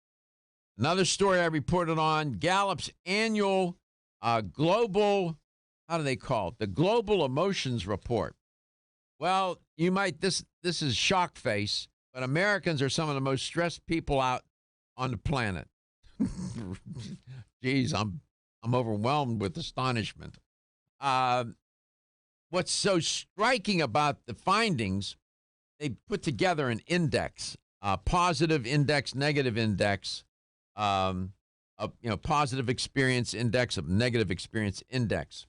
Another story I reported on, Gallup's annual global, how do they call it? The Global Emotions Report. Well, this is shock face, but Americans are some of the most stressed people out on the planet. Geez, I'm overwhelmed with astonishment. What's so striking about the findings, they put together an index, positive index, negative index, positive experience index, of negative experience index.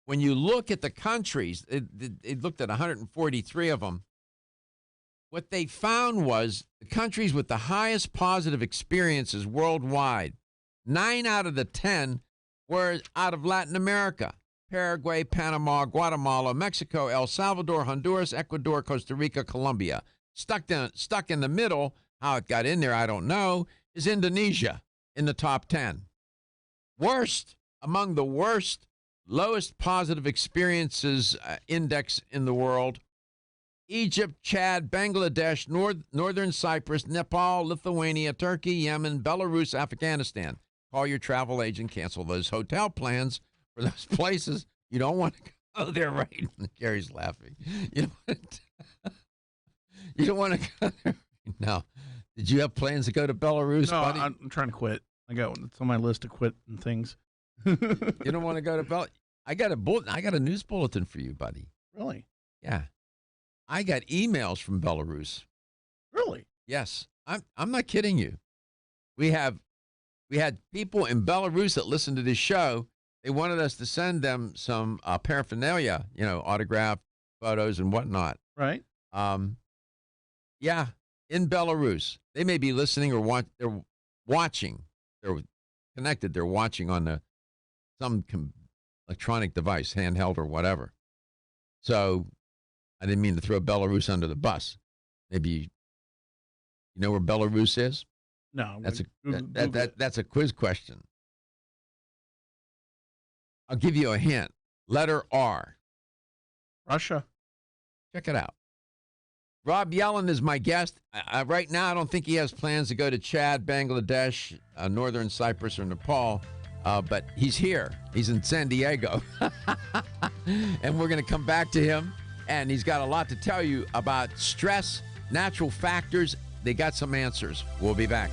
When you look at the countries, they looked at 143 of them. What they found was the countries with the highest positive experiences worldwide, 9 out of the 10 were out of Latin America. Paraguay, Panama, Guatemala, Mexico, El Salvador, Honduras, Ecuador, Costa Rica, Colombia. Stuck in the middle, how it got in there, I don't know, is Indonesia in the top 10. Among the worst, lowest positive experiences index in the world, Egypt, Chad, Bangladesh, Northern Cyprus, Nepal, Lithuania, Turkey, Yemen, Belarus, Afghanistan. Call your travel agent, cancel those hotel plans for those places. You don't want to go there, right? Gary's laughing. You don't want to go there. No. Did you have plans to go to Belarus, No, buddy? I'm trying to quit. It's on my list to quit and things. You don't want to go to Belarus? I got a news bulletin for you, buddy. Really? Yeah. I got emails from Belarus. Really? Yes. I'm not kidding you. We had people in Belarus that listened to this show. They wanted us to send them some paraphernalia, autographed photos and whatnot. Right. Yeah, in Belarus. They may be listening or they're watching. They're connected. They're watching on some electronic device, handheld or whatever. So I didn't mean to throw Belarus under the bus. Maybe you know where Belarus is? No. That's a quiz question. I'll give you a hint. Letter R. Russia. Check it out. Rob Yellen is my guest. Right now, I don't think he has plans to go to Chad, Bangladesh, Northern Cyprus, or Nepal, but he's here. He's in San Diego. And we're going to come back to him, and he's got a lot to tell you about stress, natural factors. They got some answers. We'll be back.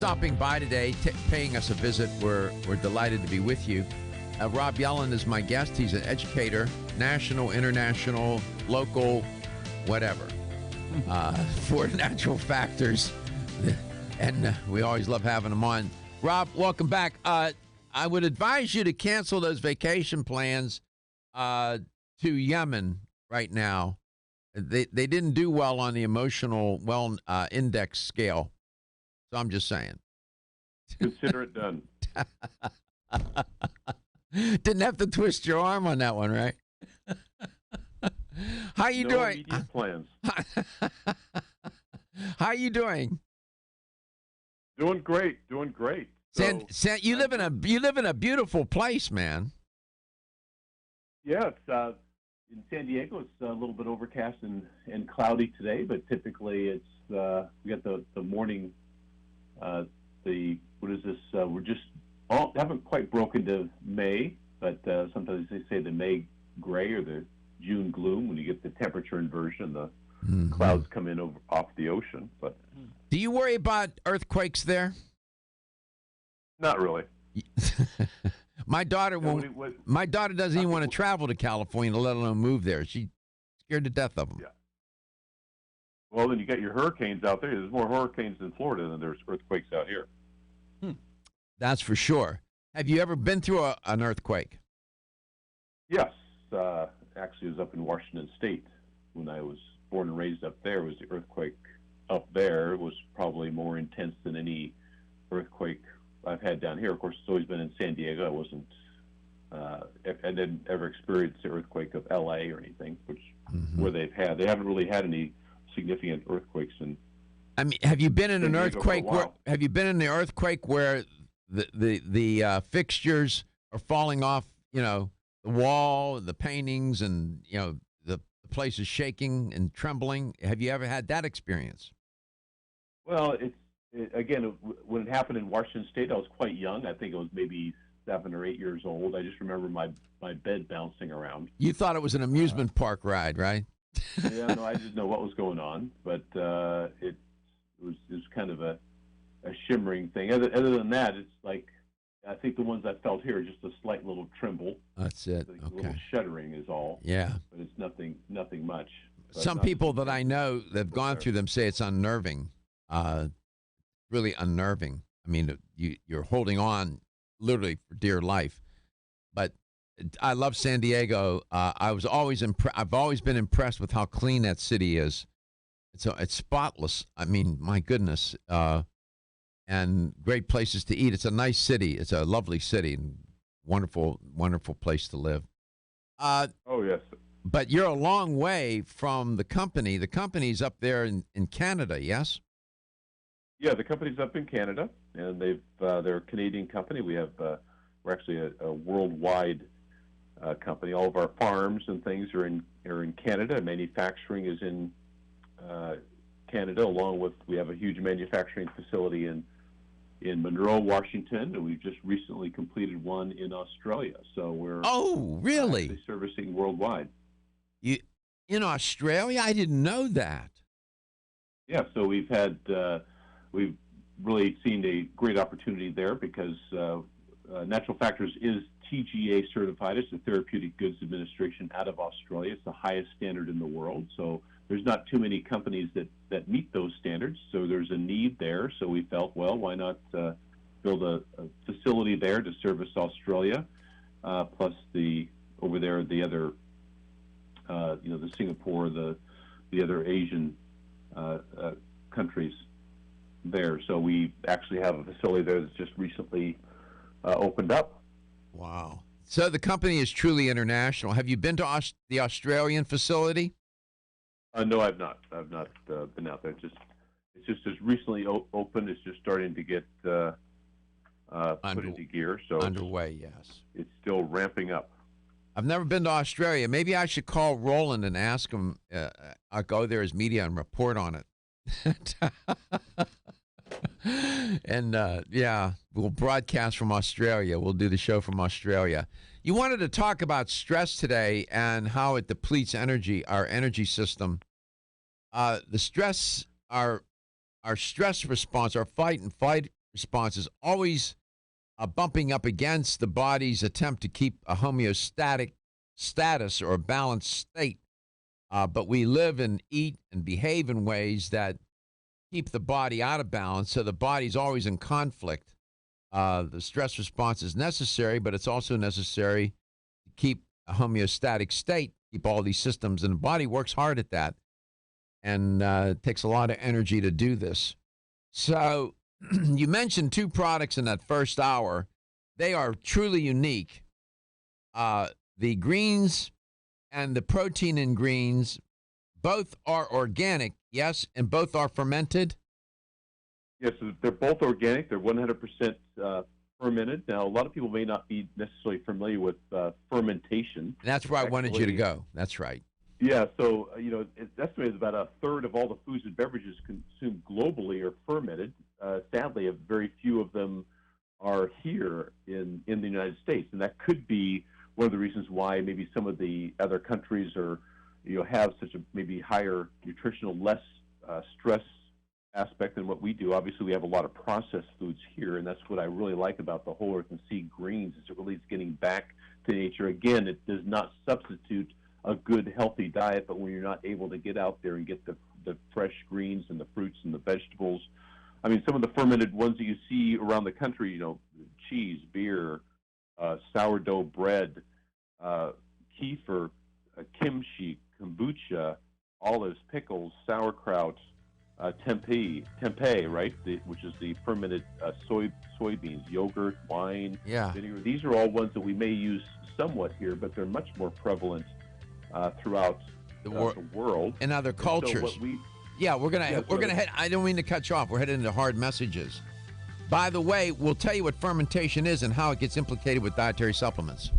Stopping by today, paying us a visit. We're delighted to be with you. Rob Yellen is my guest. He's an educator, national, international, local, whatever, for natural factors. And we always love having him on. Rob, welcome back. I would advise you to cancel those vacation plans to Yemen right now. They didn't do well on the emotional index scale. So I'm just saying. Consider it done. Didn't have to twist your arm on that one, right? How you no doing? Immediate plans. How you doing? Doing great. Doing great. So, you live in a beautiful place, man. Yeah, it's in San Diego. It's a little bit overcast and cloudy today, but typically it's we got the morning. What is this? We're just haven't quite broken to May, but sometimes they say the May gray or the June gloom when you get the temperature inversion, the clouds come in off the ocean. But do you worry about earthquakes there? Not really. My daughter My daughter doesn't even want to travel to California, let alone move there. She's scared to death of them. Yeah. Well, then you got your hurricanes out there. There's more hurricanes in Florida than there's earthquakes out here. That's for sure. Have you ever been through an earthquake? Yes. Actually, it was up in Washington State when I was born and raised up there. It was the earthquake up there. It was probably more intense than any earthquake I've had down here. Of course, it's always been in San Diego. I didn't ever experience the earthquake of L.A. or anything, which where they haven't really had any significant earthquakes. And I mean, have you been in an earthquake? Have you been in the earthquake where the fixtures are falling off? You know, the wall, the paintings, and the place is shaking and trembling. Have you ever had that experience? Well, again, when it happened in Washington State, I was quite young. I think it was maybe 7 or 8 years old. I just remember my bed bouncing around. You thought it was an amusement park ride, right? Yeah, no, I didn't know what was going on, but it was kind of a shimmering thing. Other than that, it's like I think the ones I felt here are just a slight little tremble. That's it. A little shuddering is all. Yeah, but it's nothing much. Some people that I know that have gone through them say it's unnerving. Really unnerving. I mean, you're holding on literally for dear life. But I love San Diego. I've always been impressed with how clean that city is. It's spotless. I mean, my goodness. And great places to eat. It's a nice city. It's a lovely city and wonderful, wonderful place to live. Oh, yes. But you're a long way from the company. The company's up there in Canada, yes? Yeah, the company's up in Canada, and they're a Canadian company. We're actually a worldwide company. All of our farms and things are in Canada. Manufacturing is in Canada, along with we have a huge manufacturing facility in Monroe, Washington, and we've just recently completed one in Australia. So we're really servicing worldwide. You in Australia? I didn't know that. Yeah, so we've really seen a great opportunity there because Natural Factors is TGA certified. It's the Therapeutic Goods Administration out of Australia. It's the highest standard in the world. So there's not too many companies that meet those standards. So there's a need there. So we felt, well, why not build a facility there to service Australia, plus the other, the Singapore, the other Asian countries there. So we actually have a facility there that's just recently opened up. Wow. So the company is truly international. Have you been to the Australian facility? No, I've not. I've not been out there. It's just recently opened. It's just starting to get put into gear. So underway, yes. It's still ramping up. I've never been to Australia. Maybe I should call Roland and ask him. I'll go there as media and report on it. And we'll broadcast from Australia. We'll do the show from Australia. You wanted to talk about stress today and how it depletes our energy system. The stress, our stress response, our fight and flight response is always bumping up against the body's attempt to keep a homeostatic status or a balanced state. But we live and eat and behave in ways that keep the body out of balance, so the body's always in conflict. The stress response is necessary, but it's also necessary to keep a homeostatic state, keep all these systems, and the body works hard at that, and it takes a lot of energy to do this. So you mentioned two products in that first hour. They are truly unique. The greens and the protein in greens, both are organic, yes, and both are fermented? Yes, they're both organic. They're 100% fermented. Now, a lot of people may not be necessarily familiar with fermentation. That's where I wanted you to go. That's right. Yeah, so, it's estimated about a third of all the foods and beverages consumed globally are fermented. Sadly, very few of them are here in the United States, and that could be one of the reasons why maybe some of the other countries are, have such a maybe higher nutritional, less stress aspect than what we do. Obviously, we have a lot of processed foods here, and that's what I really like about the Whole Earth and Sea greens, is it really is getting back to nature. Again, it does not substitute a good, healthy diet, but when you're not able to get out there and get the fresh greens and the fruits and the vegetables, I mean, some of the fermented ones that you see around the country, cheese, beer, sourdough bread, kefir, kimchi, kombucha, olives, pickles, sauerkraut, tempeh, right, which is the fermented soybeans, yogurt, wine, vinegar. These are all ones that we may use somewhat here, but they're much more prevalent throughout the world. In other cultures. So we're gonna head. I don't mean to cut you off. We're heading into hard messages. By the way, we'll tell you what fermentation is and how it gets implicated with dietary supplements.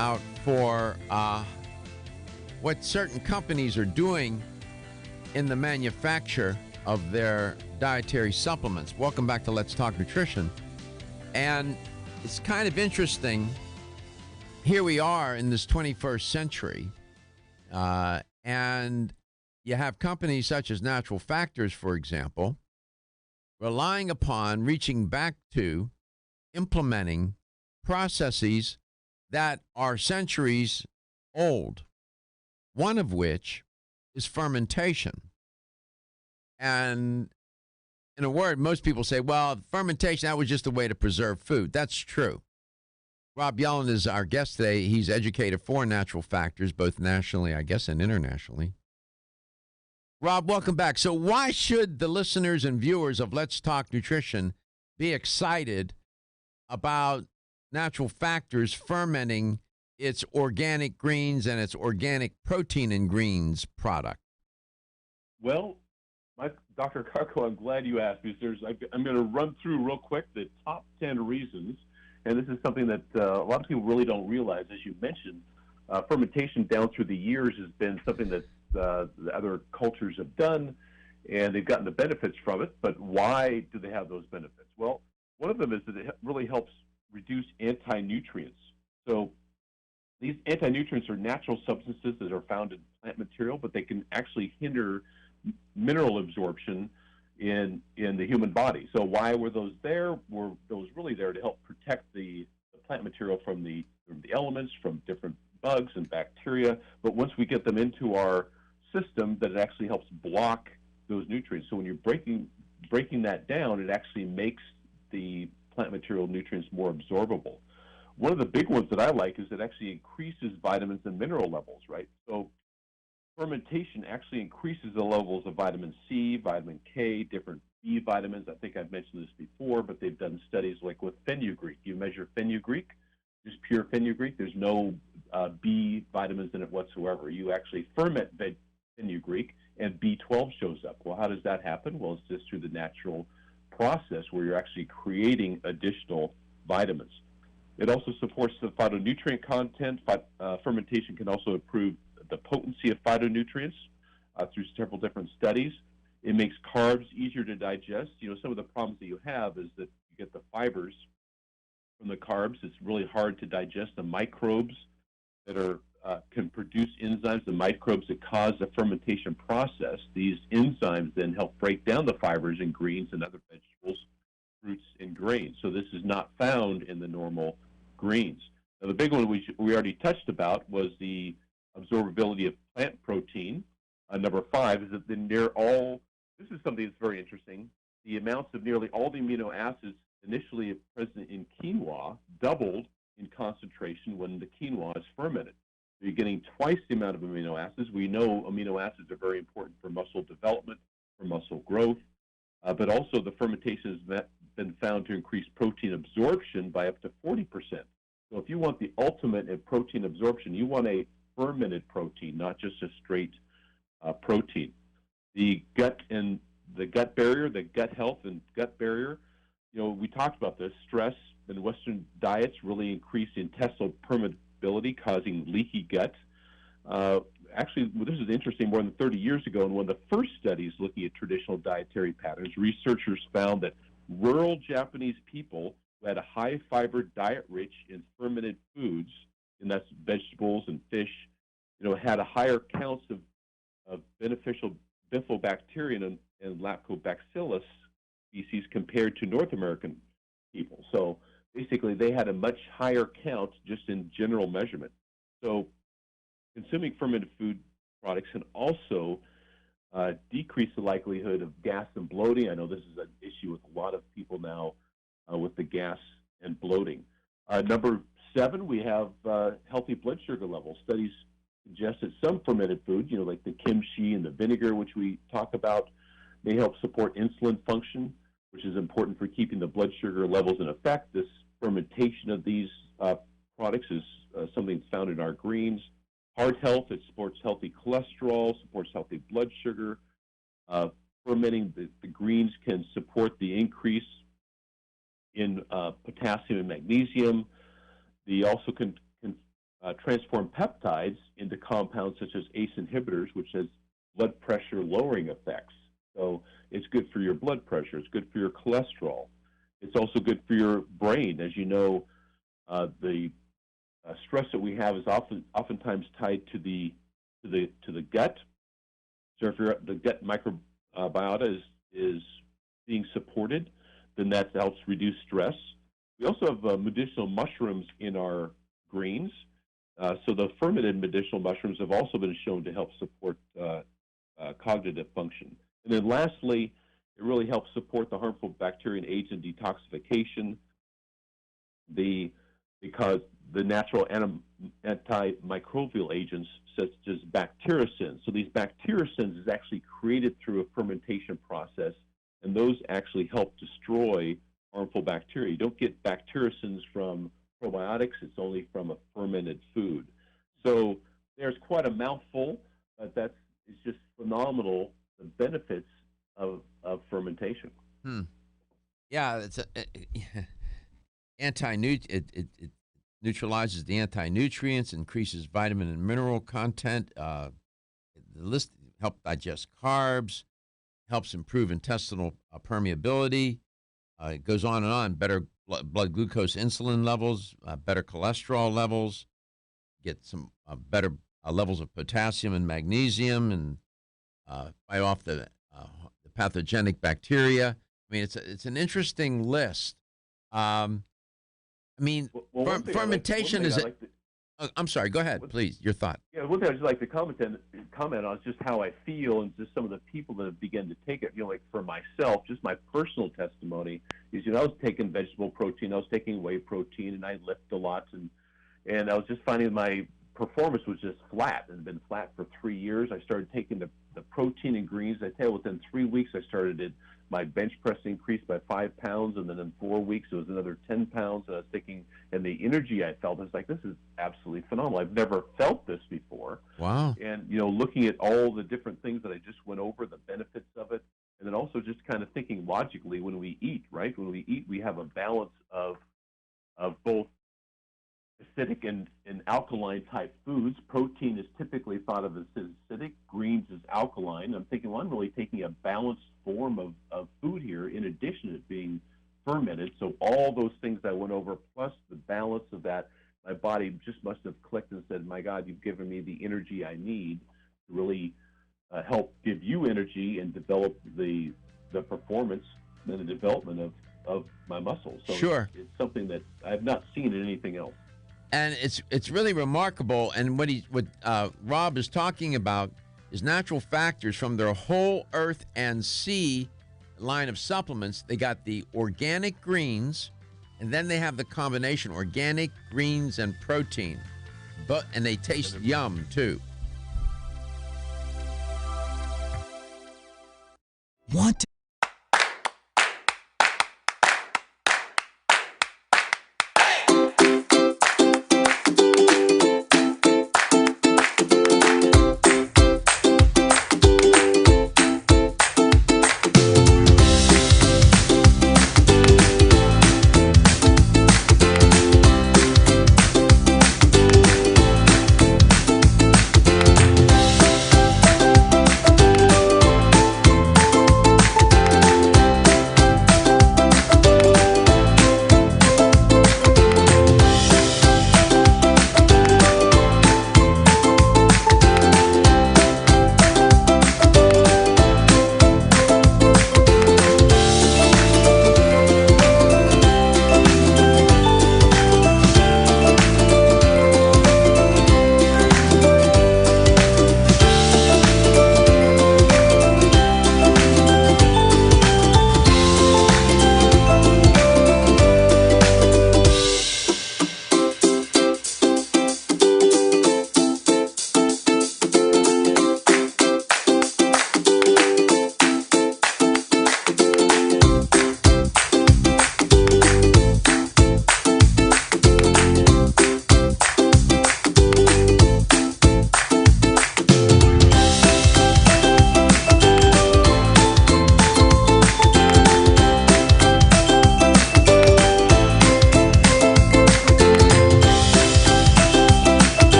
out for what certain companies are doing in the manufacture of their dietary supplements. Welcome back to Let's Talk Nutrition. And it's kind of interesting. Here we are in this 21st century, and you have companies such as Natural Factors, for example, relying upon reaching back to implementing processes that are centuries old, one of which is fermentation. And in a word, most people say, well, fermentation, that was just a way to preserve food. That's true. Rob Yellen is our guest today. He's educator for Natural Factors, both nationally, I guess, and internationally. Rob, welcome back. So why should the listeners and viewers of Let's Talk Nutrition be excited about Natural Factors fermenting its organic greens and its organic protein in greens product? Well, Dr. Carco, I'm glad you asked, because I'm going to run through real quick the top 10 reasons, and this is something that a lot of people really don't realize. As you mentioned, fermentation down through the years has been something that the other cultures have done, and they've gotten the benefits from it. But why do they have those benefits? Well, one of them is that it really helps reduce anti-nutrients. So these anti-nutrients are natural substances that are found in plant material, but they can actually hinder mineral absorption in the human body. So why were those there? Were those really there to help protect the plant material from the elements, from different bugs and bacteria? But once we get them into our system, that it actually helps block those nutrients. So when you're breaking that down, it actually makes the plant material nutrients more absorbable. One of the big ones that I like is it actually increases vitamins and mineral levels, right? So fermentation actually increases the levels of vitamin C, vitamin K, different B vitamins. I think I've mentioned this before, but they've done studies like with fenugreek. You measure fenugreek, just pure fenugreek. There's no B vitamins in it whatsoever. You actually ferment fenugreek, and B12 shows up. Well, how does that happen? Well, it's just through the natural process where you're actually creating additional vitamins. It also supports the phytonutrient content. Fermentation can also improve the potency of phytonutrients through several different studies. It makes carbs easier to digest. You know, some of the problems that you have is that you get the fibers from the carbs. It's really hard to digest the microbes that can produce enzymes, the microbes that cause the fermentation process. These enzymes then help break down the fibers in greens and other vegetables, fruits, and grains. So this is not found in the normal greens. Now, the big one we already touched about was the absorbability of plant protein. Number 5 is that this is something that's very interesting, the amounts of nearly all the amino acids initially present in quinoa doubled in concentration when the quinoa is fermented. So you're getting twice the amount of amino acids. We know amino acids are very important for muscle development, for muscle growth, but also the fermentation has been found to increase protein absorption by up to 40%. So if you want the ultimate in protein absorption, you want a fermented protein, not just a straight protein. The gut barrier, the gut health and gut barrier, you know, we talked about this. Stress in Western diets really increase intestinal permeability, causing leaky gut. Actually, this is interesting. More than 30 years ago, in one of the first studies looking at traditional dietary patterns, researchers found that rural Japanese people who had a high-fiber diet rich in fermented foods, and that's vegetables and fish, you know, had a higher counts of beneficial bifidobacterium and lactobacillus species compared to North American people. So basically, they had a much higher count just in general measurement. So consuming fermented food products can also decrease the likelihood of gas and bloating. I know this is an issue with a lot of people now with the gas and bloating. Number 7, we have healthy blood sugar levels. Studies suggest that some fermented foods, you know, like the kimchi and the vinegar, which we talk about, may help support insulin function, which is important for keeping the blood sugar levels in effect. This fermentation of these products is something that's found in our greens. Heart health, it supports healthy cholesterol, supports healthy blood sugar. Fermenting the greens can support the increase in potassium and magnesium. They also can transform peptides into compounds such as ACE inhibitors, which has blood pressure lowering effects. So it's good for your blood pressure. It's good for your cholesterol. It's also good for your brain. As you know, the stress that we have is oftentimes tied to the gut. So if the gut microbiota is being supported, then that helps reduce stress. We also have medicinal mushrooms in our greens. So the fermented medicinal mushrooms have also been shown to help support cognitive function. And then lastly, it really helps support the harmful bacteria and agent detoxification because the natural antimicrobial agents such as bactericins. So these bactericins is actually created through a fermentation process, and those actually help destroy harmful bacteria. You don't get bactericins from probiotics, it's only from a fermented food. So there's quite a mouthful, but it's just phenomenal, the benefits of fermentation. Yeah, it's it neutralizes the anti-nutrients, increases vitamin and mineral content. The list helps digest carbs, helps improve intestinal permeability. It goes on and on. Better blood glucose, insulin levels, better cholesterol levels. Get some better levels of potassium and magnesium, and fight off the pathogenic bacteria. I mean, it's an interesting list. Fermentation is. I'm sorry. Go ahead, please. Your thought. Yeah, one thing I'd just like to comment on is just how I feel and just some of the people that have begun to take it. Like for myself, just my personal testimony is, I was taking vegetable protein, I was taking whey protein, and I lift a lot, and I was just finding my performance was just flat. It had been flat for 3 years. I started taking the protein and greens. I tell you, within 3 weeks, I started my bench press increased by 5 pounds, and then in 4 weeks it was another 10 pounds. And I was thinking, and the energy I felt, I was like, this is absolutely phenomenal. I've never felt this before. Wow. And looking at all the different things that I just went over, the benefits of it, and then also just kind of thinking logically when we eat, right? When we eat, we have a balance of both acidic and alkaline type foods. Protein is typically thought of as acidic, greens is alkaline. I'm thinking, well, I'm really taking a balanced form of food here in addition to it being fermented. So all those things I went over, plus the balance of that, my body just must have clicked and said, my God, you've given me the energy I need to really help give you energy and develop the performance and the development of my muscles. So sure. It's something that I've not seen in anything else. And it's really remarkable. And what Rob is talking about is natural factors from their whole earth and sea line of supplements. They got the organic greens, and then they have the combination organic greens and protein, and they taste yum too. Want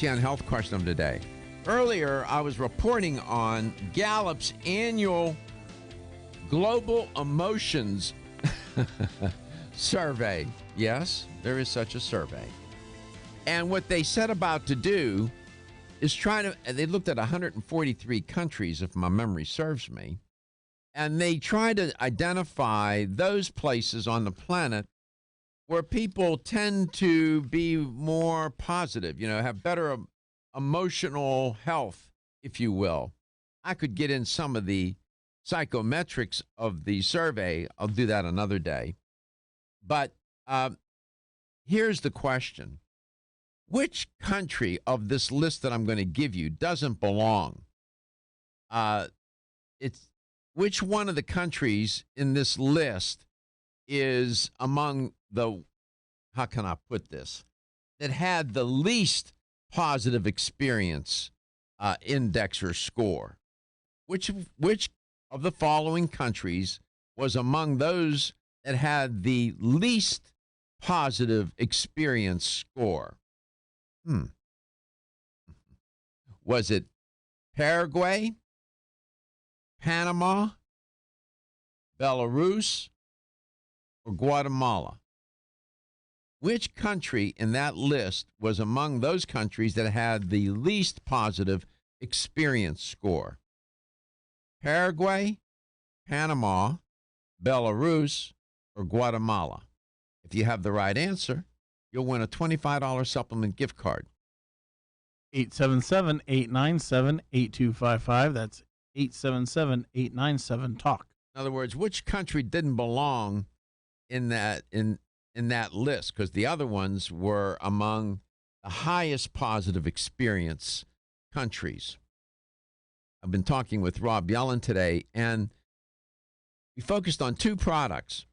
KTN Health Question of the day. Earlier, I was reporting on Gallup's annual Global Emotions survey. Yes, there is such a survey. And what they set about to do is they looked at 143 countries, if my memory serves me, and they tried to identify those places on the planet where people tend to be more positive, have better emotional health, if you will. I could get in some of the psychometrics of the survey. I'll do that another day. But here's the question. Which country of this list that I'm going to give you doesn't belong? Which one of the countries in this list is among the, how can I put this, that had the least positive experience index or score? Which of the following countries was among those that had the least positive experience score? Was it Paraguay, Panama, Belarus, or Guatemala? Which country in that list was among those countries that had the least positive experience score? Paraguay, Panama, Belarus, or Guatemala? If you have the right answer, you'll win a $25 supplement gift card. 877-897-8255. That's 877-897-TALK. In other words, which country didn't belong in that list? Because the other ones were among the highest positive experience countries. I've been talking with Rob Yellen today, and we focused on two products,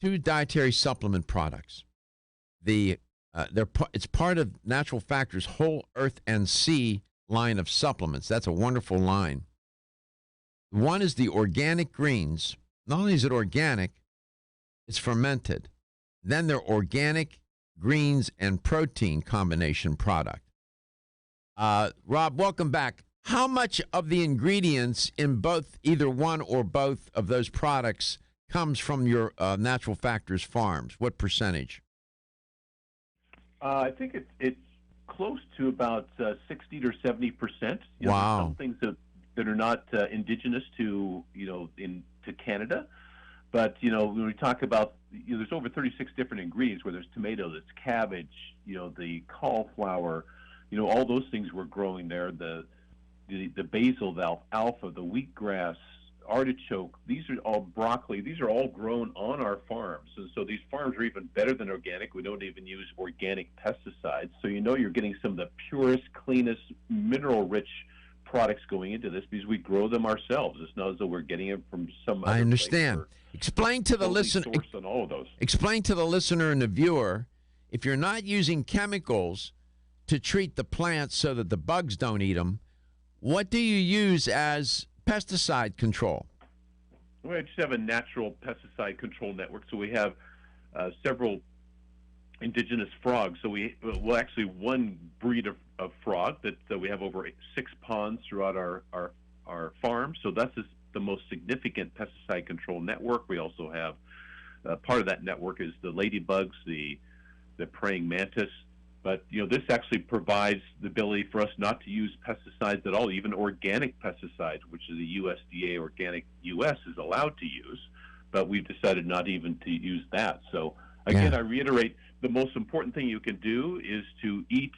two dietary supplement products. It's part of Natural Factors Whole Earth and Sea line of supplements. That's a wonderful line. One is the organic greens. Not only is it organic, it's fermented. Then they're organic greens and protein combination product. Rob, welcome back. How much of the ingredients in either one or both of those products comes from your Natural Factors farms? What percentage? I think it's close to about 60 or 70%. Wow. Some things that are not indigenous to Canada, but when we talk about there's over 36 different ingredients. Where there's tomato, there's cabbage, the cauliflower, all those things we're growing there. The basil, alfalfa, the wheatgrass, artichoke, these are all broccoli. These are all grown on our farms. And so these farms are even better than organic. We don't even use organic pesticides. So you're getting some of the purest, cleanest, mineral-rich products going into this because we grow them ourselves. It's not as though we're getting it from some other I understand. place. Explain to the listener. On all of those. Explain to the listener and the viewer, if you're not using chemicals to treat the plants so that the bugs don't eat them, what do you use as pesticide control? We just have a natural pesticide control network. So we have several indigenous frogs. So well, actually one breed of frog that we have over 6 ponds throughout our farm. So that's the most significant pesticide control network. We also have part of that network is the ladybugs, the praying mantis. But this actually provides the ability for us not to use pesticides at all, even organic pesticides, which is the USDA Organic US is allowed to use. But we've decided not even to use that. So again, I reiterate, the most important thing you can do is to eat.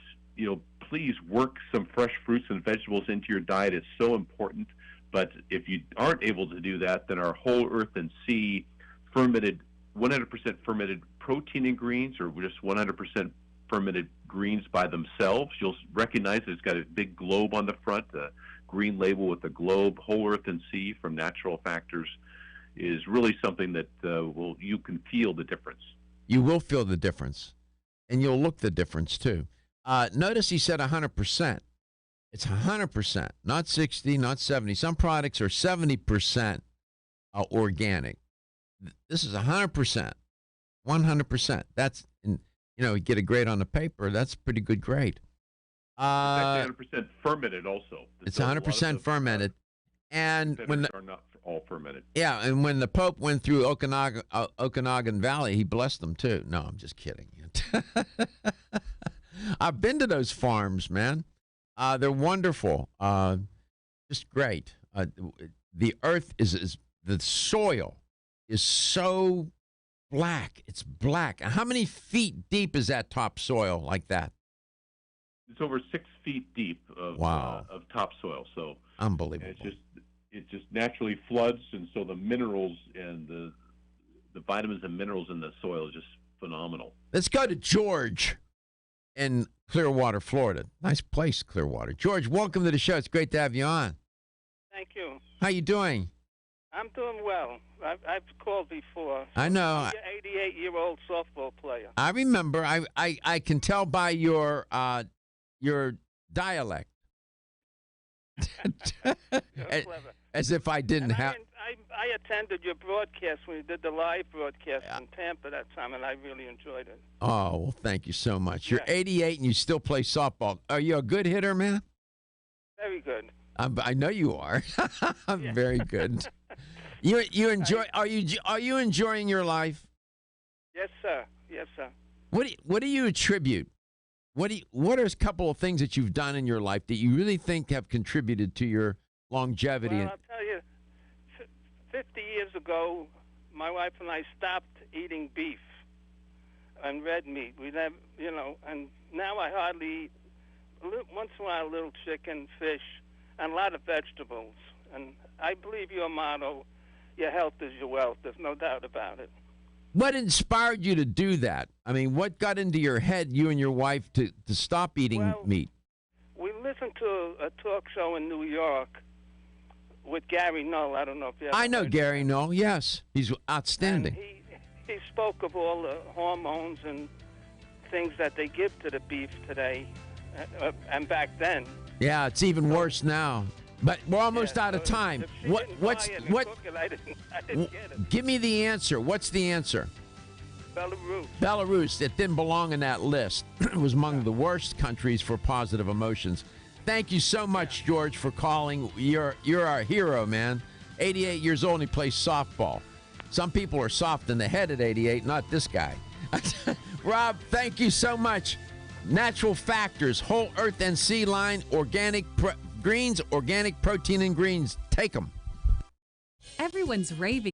Please work some fresh fruits and vegetables into your diet. It's so important. But if you aren't able to do that, then our Whole Earth and Sea fermented, 100% fermented protein and greens, or just 100% fermented greens by themselves, you'll recognize it's got a big globe on the front, a green label with a globe. Whole Earth and Sea from Natural Factors is really something that you can feel the difference. You will feel the difference, and you'll look the difference too. Notice he said 100%. It's 100%, not 60, not 70. Some products are 70% organic. This is 100%, 100%. That's, you get a grade on the paper. That's a pretty good grade. It's actually 100% fermented also. It's 100% fermented. And when are not all fermented. Yeah, and when the Pope went through Okanagan Valley, he blessed them too. No, I'm just kidding. I've been to those farms, man. They're wonderful. Just great. The earth is the soil is so black. It's black. How many feet deep is that topsoil like that? It's over 6 feet deep of topsoil. So unbelievable. It just naturally floods, and so the minerals and the vitamins and minerals in the soil is just phenomenal. Let's go to George in Clearwater, Florida. Nice place, Clearwater. George, welcome to the show. It's great to have you on. Thank you. How you doing? I'm doing well. I've called before. I know. I'm an 88-year-old softball player. I remember. I can tell by your dialect. You're clever. As if I didn't have. I attended your broadcast when you did the live broadcast in Tampa that time, and I really enjoyed it. Oh, well, thank you so much. You're Yeah. 88 and you still play softball. Are you a good hitter, man? Very good. I know you are. I'm Yeah. very good. You enjoy? Are you enjoying your life? Yes, sir. Yes, sir. What do you attribute? What are a couple of things that you've done in your life that you really think have contributed to your longevity? Well, I'll tell you, 50 years ago, my wife and I stopped eating beef and red meat. We never, and now I hardly eat, once in a while, a little chicken, fish, and a lot of vegetables. And I believe your motto, your health is your wealth. There's no doubt about it. What inspired you to do that? I mean, what got into your head, you and your wife, to stop eating meat? We listened to a talk show in New York with Gary Null. I don't know if you ever I know heard Gary of him. Null, yes. He's outstanding. And he spoke of all the hormones and things that they give to the beef today and back then. Yeah, it's even worse now. But we're almost out of so time. If she didn't buy it and cook it, I didn't get it. Give me the answer. What's the answer? Belarus. Belarus. It didn't belong in that list. It was among the worst countries for positive emotions. Thank you so much, George, for calling. You're our hero, man. 88 years old and he plays softball. Some people are soft in the head at 88, not this guy. Rob, thank you so much. Natural Factors, Whole Earth and Sea Line, organic greens, organic protein and greens. Take them. Everyone's raving